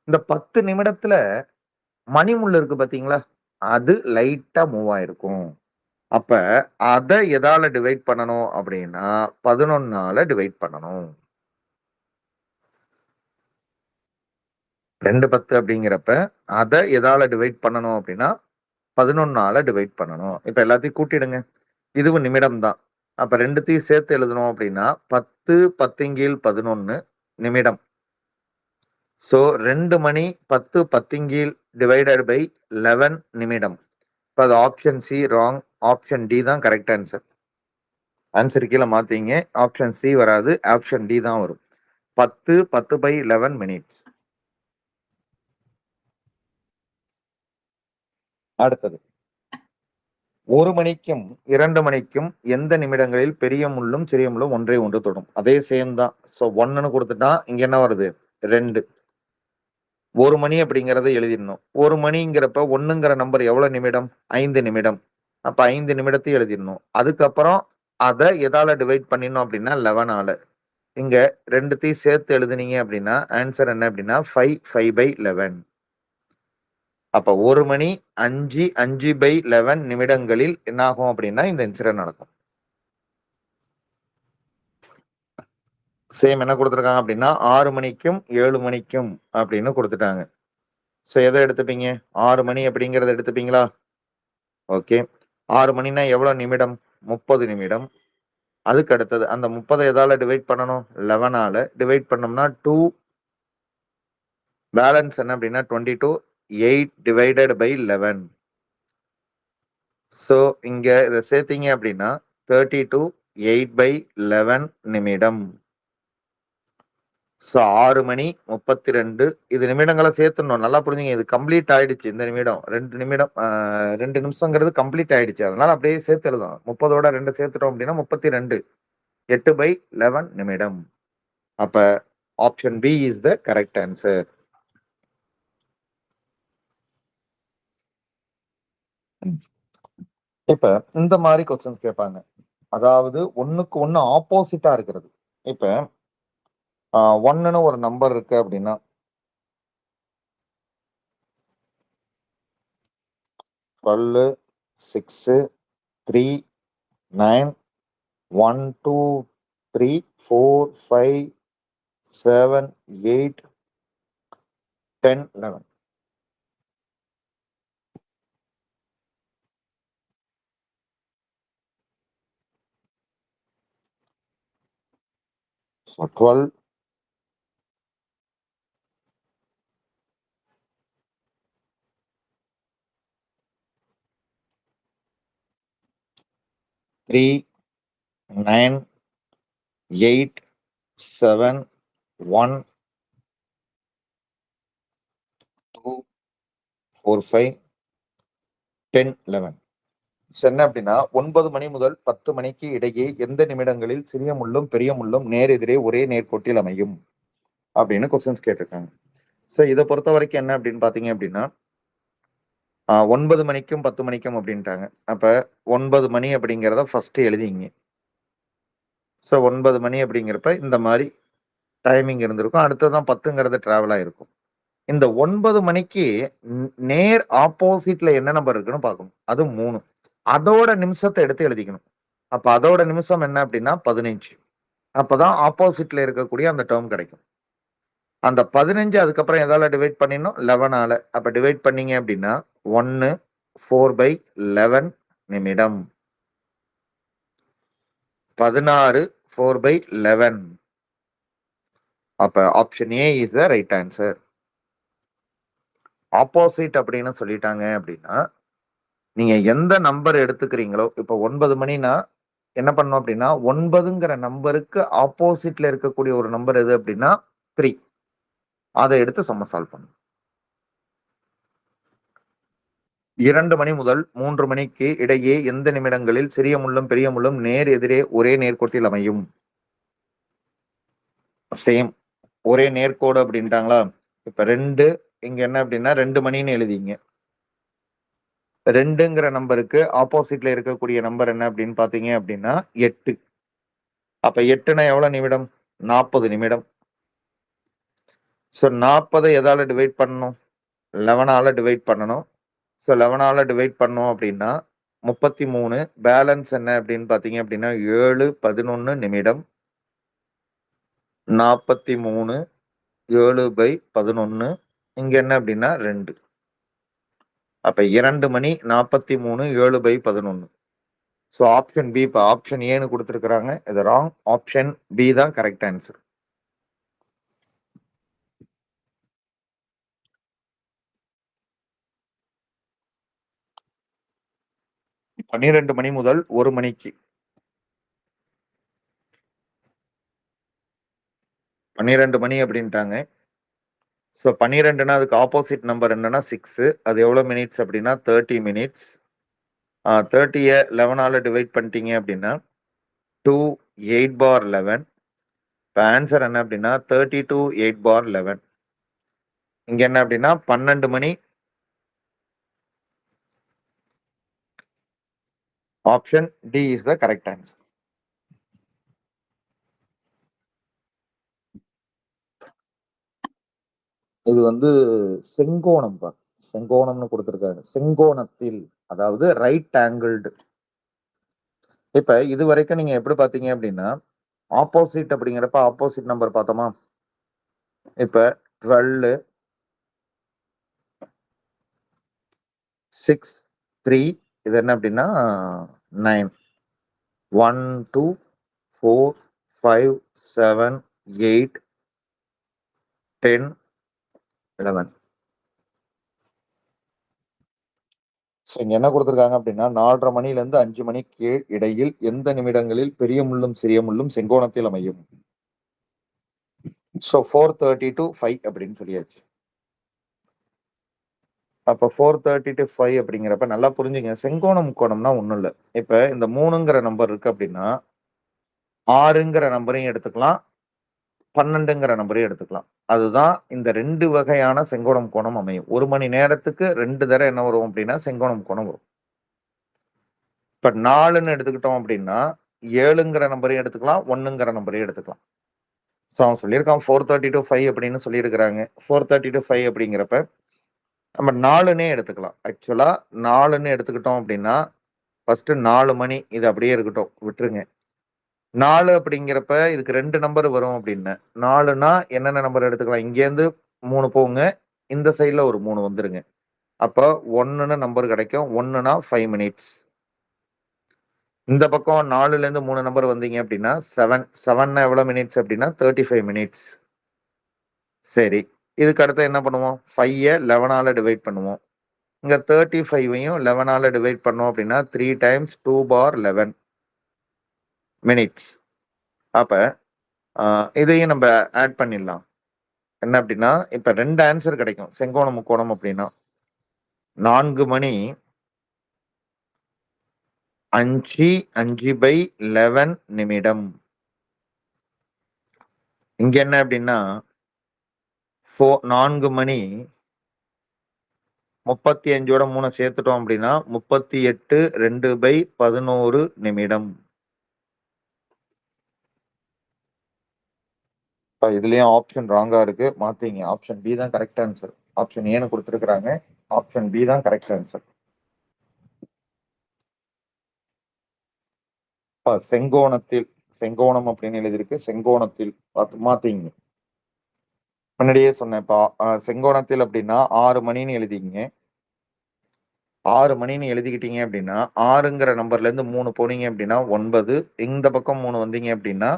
இந்த 10 நிமிடத்துல மணி முள் இருக்கு பார்த்தீங்களா? அது லைட்டா மூவ் ஆயிருக்கும். அப்ப அத எதால டிவைட் பண்ணணும் அப்படின்னா, 11ஆல டிவைட் பண்ணணும். 2:10 அப்படிங்கிறப்ப, அத எதால டிவைட் பண்ணணும் அப்படின்னா, 11ஆல டிவைட் பண்ணணும். இப்ப எல்லாத்தையும் கூட்டிடுங்க. இதுவும் நிமிடம் தான். அப்ப 2த்தையும் சேர்த்து எழுதணும் அப்படின்னா, 10 10/11 நிமிடம். ஸோ 2 மணி 10 10 டிவைடட் பை 11 நிமிடம். இப்ப அது option C wrong. Option D தான் கரெக்ட் ஆன்சர். ஆன்சர் கீழ மாத்தீங்க. ஆப்ஷன் சி வராது. ஆப்ஷன் டி தான் வரும். 10 10/11 மினிட்ஸ். அடுத்தது. 1 மணிக்கும் 2 மணிக்கும் எந்த நிமிடங்களில் பெரிய முள்ளும், சிறிய முள்ளும் ஒன்றை ஒன்று தொடும்? அதே சேம் தான். ஸோ 1ன்னு குடுத்துட்டான். இங்க என்ன வருது? 2. 1 மணி அப்படிங்கிறத எழுதிடணும். 1 மணிங்கிறப்ப 1ங்கிற நம்பர் எவ்வளோ நிமிடம்? 5 நிமிடம். அப்ப 5 நிமிடத்தையும் எழுதிடணும். அதுக்கப்புறம் அத எதால டிவைட் பண்ணினோம் அப்படின்னா 11ஆல. இங்க 2த்தையும் சேர்த்து எழுதுனீங்க அப்படின்னா, ஆன்சர் என்ன அப்படின்னா 5 5/11. அப்ப 1 மணி 5 5/11 நிமிடங்களில் என்ன ஆகும் அப்படின்னா, இந்த இன்சிடென்ட் நடக்கும். சேம் என்ன குடுத்துருக்காங்க அப்படின்னா, 6 மணிக்கும் 7 மணிக்கும் அப்படின்னு குடுத்துட்டாங்க. ஸோ எத எடுத்துப்பீங்க? 6 மணி அப்படிங்கிறத எடுத்துப்பீங்களா? ஓகே. 6 மணின்னா எவ்வளோ நிமிடம்? 30 நிமிடம். அதுக்கு அடுத்தது அந்த 30 எதால டிவைட் பண்ணணும்? 11ஆல டிவைட் பண்ணோம்னா 2 பேலன்ஸ் என்ன அப்படின்னா 22 8 டிவைடட் பை 11. ஸோ இங்க இத சேர்த்தீங்க அப்படின்னா 32 8/11 நிமிடம். ஸோ 6 மணி 32 இது நிமிடங்கள சேர்த்துடணும். நல்லா புரிஞ்சுங்க. இது கம்ப்ளீட் ஆயிடுச்சு இந்த நிமிடம். 2 நிமிடம் 2 நிமிஷங்கிறது கம்ப்ளீட் ஆயிடுச்சு. அதனால அப்படியே சேர்த்து எழுதணும். 30ஓட 2 சேர்த்துட்டோம் அப்படின்னா 32 8/11 நிமிடம். அப்ப option B is the correct answer. இப்ப இந்த மாரி கொஸ்டின்ஸ் கேட்பாங்க. அதாவது ஒண்ணுக்கு ஒண்ணு ஆப்போசிட்டா இருக்கிறது. இப்ப 1ன்னு ஒரு நம்பர் இருக்கு அப்படின்னா 12 6 3 9 1 2 3 4 5 7 8 10 11. So 12 3 9 8 7 1 2 4 5 10 11. என்ன அப்படின்னா 9 மணி முதல் 10 மணிக்கு இடையே எந்த நிமிடங்களில் சிறிய முள்ளும் பெரிய முள்ளும் நேர் எதிரே ஒரே நேர்கோட்டில் அமையும் அப்படின்னு கொஸ்டின்ஸ் கேட்டிருக்காங்க. ஸோ இதை பொறுத்த வரைக்கும் என்ன அப்படின்னு பார்த்தீங்க அப்படின்னா 9 மணிக்கும் 10 மணிக்கும் அப்படின்ட்டாங்க. அப்ப 9 மணி அப்படிங்கிறத ஃபர்ஸ்ட் எழுதிங்க. ஸோ 9 மணி அப்படிங்கிறப்ப இந்த மாதிரி டைமிங் இருந்திருக்கும். அடுத்ததான் 10ங்கிறது டிராவல் ஆயிருக்கும். இந்த 9 மணிக்கு நேர் ஆப்போசிட்ல என்ன நம்பர் இருக்குன்னு பார்க்கணும். அது 3. அதோட நிமிஷத்த எடுத்து எழுதிக்கணும். அப்ப அதோட நிமிஷம் என்ன அப்டின்னா 15. அப்பதான் ஆப்போசிட்ல இருக்கக்கூடிய அந்த டெர்ம் கிடைக்கும். அந்த 15 அதுக்கப்புறம் எதால டிவைட் பண்ணிடணும்? 11ஆல. அப்ப டிவைட் பண்ணீங்க அப்டின்னா 1 4/11 நிமிடம். 16 4/11. அப்ப option A is the right answer. Opposite அப்படின்னு சொல்லிட்டாங்க அப்படின்னா, நீங்க எந்த நம்பர் எடுத்துக்கிறீங்களோ, இப்போ 9 மணினா என்ன பண்ணணும் அப்படின்னா, 9ங்கிற நம்பருக்கு ஆப்போசிட்ல இருக்கக்கூடிய ஒரு நம்பர் எது அப்படின்னா 3. அத எடுத்து சம்ம சால்வ் பண்ணணும். 2 மணி முதல் 3 மணிக்கு இடையே எந்த நிமிடங்களில் சிறிய முள்ளும், பெரிய முள்ளும் நேர் எதிரே ஒரே நேர்கோட்டில் அமையும்? சேம். ஒரே நேர்கோடு அப்படின்ட்டாங்களா? இப்ப 2 இங்க என்ன அப்படின்னா 2 மணின்னு எழுதிங்க. 2ங்கிற நம்பருக்கு ஆப்போசிட்ல இருக்கக்கூடிய நம்பர் என்ன அப்படின்னு பார்த்தீங்க அப்படின்னா 8. அப்ப 8னா எவ்வளவு நிமிடம்? 40 நிமிடம். ஸோ 40 எதால டிவைட் பண்ணணும்? 11ஆல டிவைட் பண்ணணும். ஸோ 11ஆல டிவைட் பண்ணோம் அப்படின்னா 33. பேலன்ஸ் என்ன அப்படின்னு பார்த்தீங்க அப்படின்னா 7, 11 நிமிடம். 43 7/11. இங்க என்ன அப்படின்னா 2. அப்ப 2 மணி 43 7/11. ஸோ ஆப்ஷன் பி, இப்ப ஆப்ஷன் ஏன்னு குடுத்திருக்கிறாங்க. இது ராங். ஆப்ஷன் பி தான் கரெக்ட் ஆன்சர். பன்னிரண்டு மணி முதல் 1 மணிக்கு. 12 மணி அப்படின்ட்டாங்க. ஸோ 12னா அதுக்கு ஆப்போசிட் நம்பர் என்னன்னா 6. அது எவ்வளோ மினிட்ஸ் அப்படின்னா 30 மினிட்ஸ். 30ய 11ஆல டிவைட் பண்ணிட்டீங்க அப்படின்னா 2 8/11. இப்போ ஆன்சர் என்ன அப்படின்னா 32 8/11. இங்க என்ன அப்படின்னா 12 மணி. Option D is the correct answer. இது வந்து செங்கோணம் பா. செங்கோணம்னு கொடுத்திருக்காங்க. செங்கோணத்தில், அதாவது ரைட் ஆங்கிள்டு. இப்ப இது வரைக்கும் நீங்க எப்படி பாத்தீங்க அப்படின்னா, ஆப்போசிட் அப்படிங்கிறப்ப ஆப்போசிட் நம்பர் பார்த்தோமா? இப்ப 12 6 3 இது என்ன அப்படின்னா 9 1 2 4 5 7 8 10 11. ஸோ இங்க என்ன கொடுத்திருக்காங்க அப்படின்னா 4:30 மணியிலிருந்து 5 மணிக்கு இடையில் எந்த நிமிடங்களில் பெரிய முள்ளும் சிறிய முள்ளும் செங்கோணத்தில் அமையும்? ஸோ 4:30 to 5 அப்படின்னு சொல்லியாச்சு. அப்ப 4:30 to 5 அப்படிங்கிறப்ப நல்லா புரிஞ்சுங்க. செங்கோண முக்கோணம்னா ஒண்ணும் இல்ல. இப்ப இந்த 3ங்கிற நம்பர் இருக்கு அப்படின்னா 6ங்கிற நம்பரையும் எடுத்துக்கலாம், 12ங்கிற நம்பரையும் எடுத்துக்கலாம். அதுதான் இந்த 2 வகையான செங்கோண முக்கோணம் அமையும். 1 மணி நேரத்துக்கு 2 தடவை என்ன வரும் அப்படின்னா செங்கோண முக்கோணம் வரும். இப்ப 4ன்னு எடுத்துக்கிட்டோம் அப்படின்னா 7ங்கிற நம்பரையும் எடுத்துக்கலாம், 1ங்கிற நம்பரையும் எடுத்துக்கலாம். ஸோ அவன் சொல்லியிருக்கான் 4:30 to 5 அப்படின்னு சொல்லியிருக்கிறாங்க. 4:30 to 5 அப்படிங்கிறப்ப நம்ம 4ன்னே எடுத்துக்கலாம். ஆக்சுவலா 4ன்னு எடுத்துக்கிட்டோம் அப்படின்னா, ஃபர்ஸ்ட் 4 மணி இது அப்படியே இருக்கட்டும். விட்டுருங்க. 4 அப்படிங்கிறப்ப இதுக்கு 2 நம்பர் வரும் அப்படின்னு. 4ன்னா என்னென்ன நம்பர் எடுத்துக்கலாம்? இங்கேருந்து 3 போங்க. இந்த சைடுல ஒரு 3 வந்துருங்க. அப்ப 1ன்னு நம்பர் கிடைக்கும். 1ன்னா 5 மினிட்ஸ். இந்த பக்கம் 4லேருந்து 3 நம்பர் வந்தீங்க அப்படின்னா 7. 7ன்னா எவ்வளோ மினிட்ஸ் அப்படின்னா 35 மினிட்ஸ். சரி. இதுக்கு அடுத்து என்ன பண்ணுவோம்? 5ய 11ஆல டிவைட் பண்ணுவோம். இங்க 35யும் 11ஆல டிவைட் பண்ணோம் அப்படின்னா 3 டைம்ஸ் 2/11 மினிட்ஸ். அப்ப இதையும் நம்ம ஆட் பண்ணிடலாம். என்ன அப்படின்னா, இப்ப 2 ஆன்சர் கிடைக்கும். செங்கோணம், முக்கோணம் அப்படின்னா 4 மணி 5 5/11 நிமிடம். இங்க என்ன அப்படின்னா 4 மணி 35ஓட 3 சேர்த்துட்டோம் அப்படின்னா 38 2/11 நிமிடம். இதுலயும் ஆப்ஷன் ராங்கா இருக்கு, மாத்தீங்க. ஆப்ஷன் பி தான் கரெக்ட் ஆன்சர். ஆப்ஷன் ஏன்னு கொடுத்துருக்காங்க, ஆப்ஷன் பி தான் கரெக்ட் ஆன்சர். செங்கோணத்தில், செங்கோணம் அப்படின்னு எழுதியிருக்கு, செங்கோணத்தில் மாத்தீங்க. முன்னாடியே சொன்னேன். இப்போ செங்கோணத்தில் அப்படின்னா 6 மணின்னு எழுதிங்க. 6 மணின்னு எழுதிக்கிட்டீங்க அப்படின்னா 6ங்கிற நம்பர்ல இருந்து 3 போனீங்க அப்படின்னா 9, இந்த பக்கம் 3 வந்தீங்க அப்படின்னா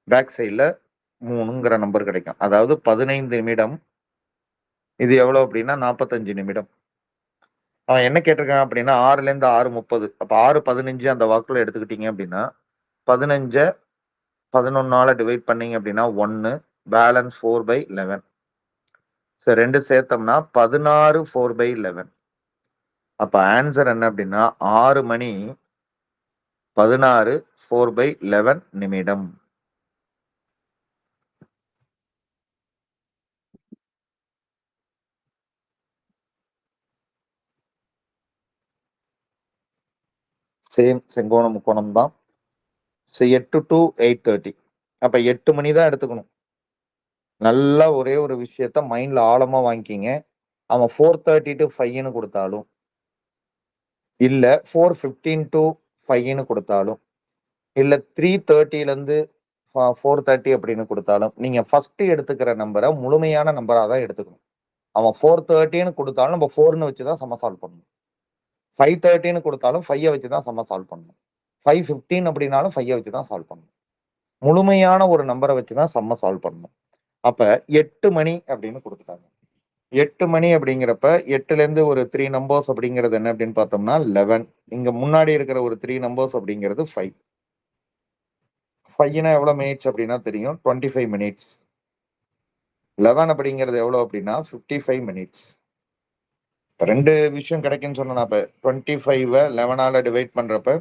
பேக் சைட்ல 3ங்கிற நம்பர் கிடைக்கும். அதாவது 15 நிமிடம். இது எவ்வளவு அப்படின்னா 45 நிமிடம். அவன் என்ன கேட்டிருக்கான் அப்படின்னா 6ல இருந்து 6:30. அப்ப 6:15 அந்த வாக்குல எடுத்துக்கிட்டீங்க அப்படின்னா 15 11ஆல டிவைட் பண்ணீங்க அப்படின்னா 1, பேலன்ஸ் 4/11. சோ 2 சேர்த்தோம்னா 16 4/11. அப்ப ஆன்சர் என்ன அப்படின்னா 6 மணி 16 4/11 நிமிடம். சேம் செங்கோண முக்கோணம் தான். 8 to 8:30. அப்ப 8 மணி தான் எடுத்துக்கணும். நல்லா ஒரே ஒரு விஷயத்த மைண்ட்ல ஆழமா வாங்கிக்கிங்க. அவன் 4:30 to 5ன்னு கொடுத்தாலும், இல்ல 4:15 to 5ன்னு கொடுத்தாலும், இல்ல 3:30ல இருந்து 4:30 அப்படின்னு கொடுத்தாலும், நீங்க ஃபர்ஸ்ட் எடுத்துக்கிற நம்பரை முழுமையான நம்பரா தான் எடுத்துக்கணும். அவன் 4:30ன்னு கொடுத்தாலும் நம்ம 4ன்னு வச்சு தான் சம சால்வ் பண்ணணும். 5:30ன்னு கொடுத்தாலும் 5 வச்சு தான் சம சால்வ் பண்ணணும். 5:15 அப்படின்னாலும் 5 வச்சு தான் சால்வ் பண்ணணும். முழுமையான ஒரு நம்பரை வச்சு தான் சம்ம சால்வ் பண்ணணும். அப்ப 8 மணி அப்படின்னு கொடுத்துட்டாங்க. 8 மணி அப்படிங்கிறப்ப 8ல இருந்து ஒரு 3 நம்பர்ஸ் அப்படிங்கிறது என்ன அப்படின்னு பார்த்தோம்னா 11. இங்க முன்னாடி இருக்கிற ஒரு 3 நம்பர்ஸ் அப்படிங்கிறது 5. 5னா எவ்வளவு மினிட்ஸ் அப்படின்னா தெரியும், 25 மினிட்ஸ். 11 அப்படிங்கிறது எவ்வளவு அப்படின்னா 55 மினிட்ஸ். ரெண்டு விஷயம் கிடைக்குன்னு சொன்னா, அப்ப 25 11ஆல டிவைட் பண்றப்ப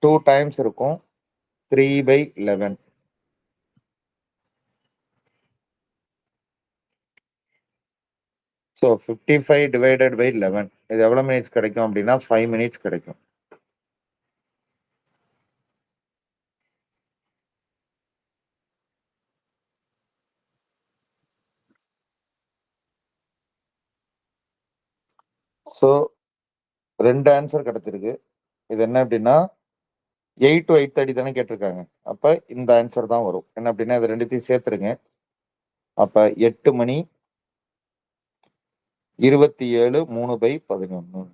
2 டைம்ஸ் இருக்கும், 3/11. ஸோ 55 டிவைடட் பை 11 இது எவ்வளவு மினிட்ஸ் கிடைக்கும் அப்படின்னா 5 மினிட்ஸ் கிடைக்கும். ஸோ 2 ஆன்சர் கிடைச்சிருக்கு. இது என்ன அப்படின்னா 8 to 8:30 தானே கேட்டிருக்காங்க. அப்ப இந்த ஆன்சர் தான் வரும். என்ன அப்படின்னா இது ரெண்டுத்தையும் சேர்த்துருங்க. அப்ப 8 மணி 27 3/11.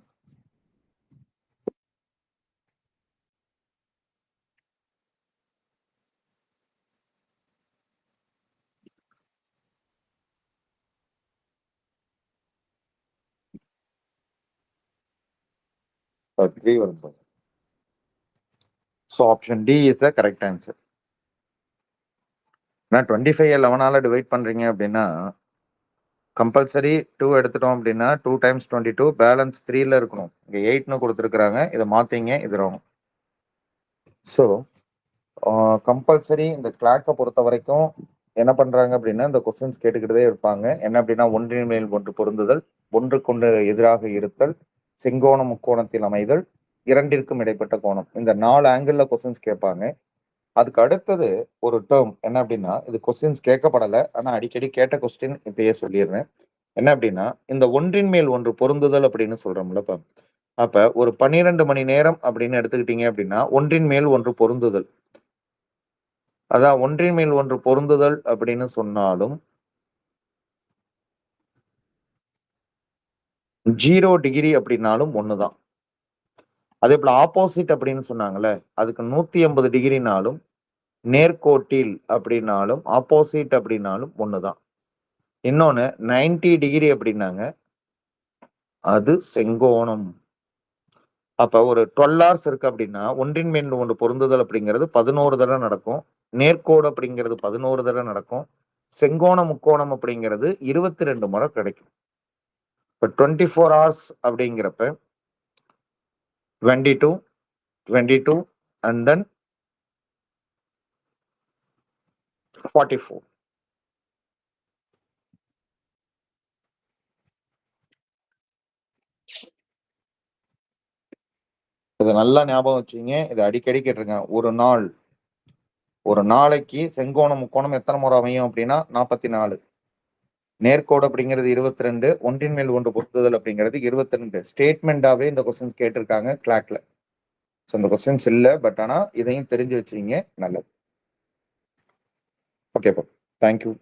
வரும். So option D is the correct answer. ஏன்னா 25 11ஆல டிவைட் பண்றீங்க அப்படின்னா கம்பல்சரி 2 எடுத்துட்டோம் அப்படின்னா 2 டைம்ஸ் 22 பேலன்ஸ் 3ல இருக்கணும். இங்க 8ன்னு கொடுத்துருக்காங்க. இதை மாத்தீங்க, இது ராங். ஸோ கம்பல்சரி இந்த கிளாக்கை பொறுத்த வரைக்கும் என்ன பண்றாங்க அப்படின்னா இந்த கொஸ்டின்ஸ் கேட்டுக்கிட்டே இருப்பாங்க. என்ன அப்படின்னா ஒன்றின் மேல் ஒன்று பொருந்துதல், ஒன்றுக்கொன்று எதிராக இருத்தல், செங்கோண முக்கோணத்தில் அமைதல், இரண்டிற்கும் இடைப்பட்ட கோணம். இந்த 4 ஆங்கிள் கொஸ்டின்ஸ் கேட்பாங்க. அதுக்கு அடுத்தது ஒரு டேர்ம் என்ன அப்படின்னா, இது கொஸ்டின்ஸ் கேட்கப்படலை, ஆனா அடிக்கடி கேட்ட கொஸ்டின் இப்பயே சொல்லிடுறேன். என்ன அப்படின்னா இந்த ஒன்றின் மேல் ஒன்று பொருந்துதல் அப்படின்னு சொல்றோம்ல. அப்ப ஒரு 12 மணி நேரம் அப்படின்னு எடுத்துக்கிட்டீங்க அப்படின்னா ஒன்றின் மேல் ஒன்று பொருந்துதல், அதான் ஒன்றின் மேல் ஒன்று பொருந்துதல் அப்படின்னு சொன்னாலும் 0 டிகிரி அப்படின்னாலும் ஒண்ணுதான். அதே போல ஆப்போசிட் அப்படின்னு சொன்னாங்கல்ல, அதுக்கு 180 டிகிரினாலும், நேர்கோட்டில் அப்படின்னாலும், ஆப்போசிட் அப்படின்னாலும் ஒண்ணுதான். இன்னொன்னு 90 டிகிரி அப்படின்னாங்க, அது செங்கோணம். அப்ப ஒரு 12 hours இருக்கு அப்படின்னா ஒன்றின் மேல் ஒன்று பொருந்துதல் அப்படிங்கிறது 11 தடவை நடக்கும். நேர்கோடு அப்படிங்கிறது 11 தடவை நடக்கும். செங்கோண முக்கோணம் அப்படிங்கிறது 22 முறை கிடைக்கும். இப்ப 24 hours அப்படிங்கிறப்ப 22 22 and then 44. இதை நல்லா ஞாபகம் வச்சுங்க. இதை அடிக்கடி கேட்டிருக்கேன். ஒரு நாள் ஒரு நாளைக்கு செங்கோணம் முக்கோணம் எத்தனை முறை அமையும் அப்படின்னா 44. நேர்கோடு அப்படிங்கிறது 22, ஒன்றின் மேல் ஒன்று பொருத்துதல் அப்படிங்கிறது 22. ஸ்டேட்மெண்டாவே இந்த கொஸ்டின்ஸ் கேட்டிருக்காங்க கிளாக்ல. ஸோ இந்த கொஸ்டின்ஸ் இல்லை, பட் ஆனால் இதையும் தெரிஞ்சு வச்சுங்க, நல்லது. Okay, thank you.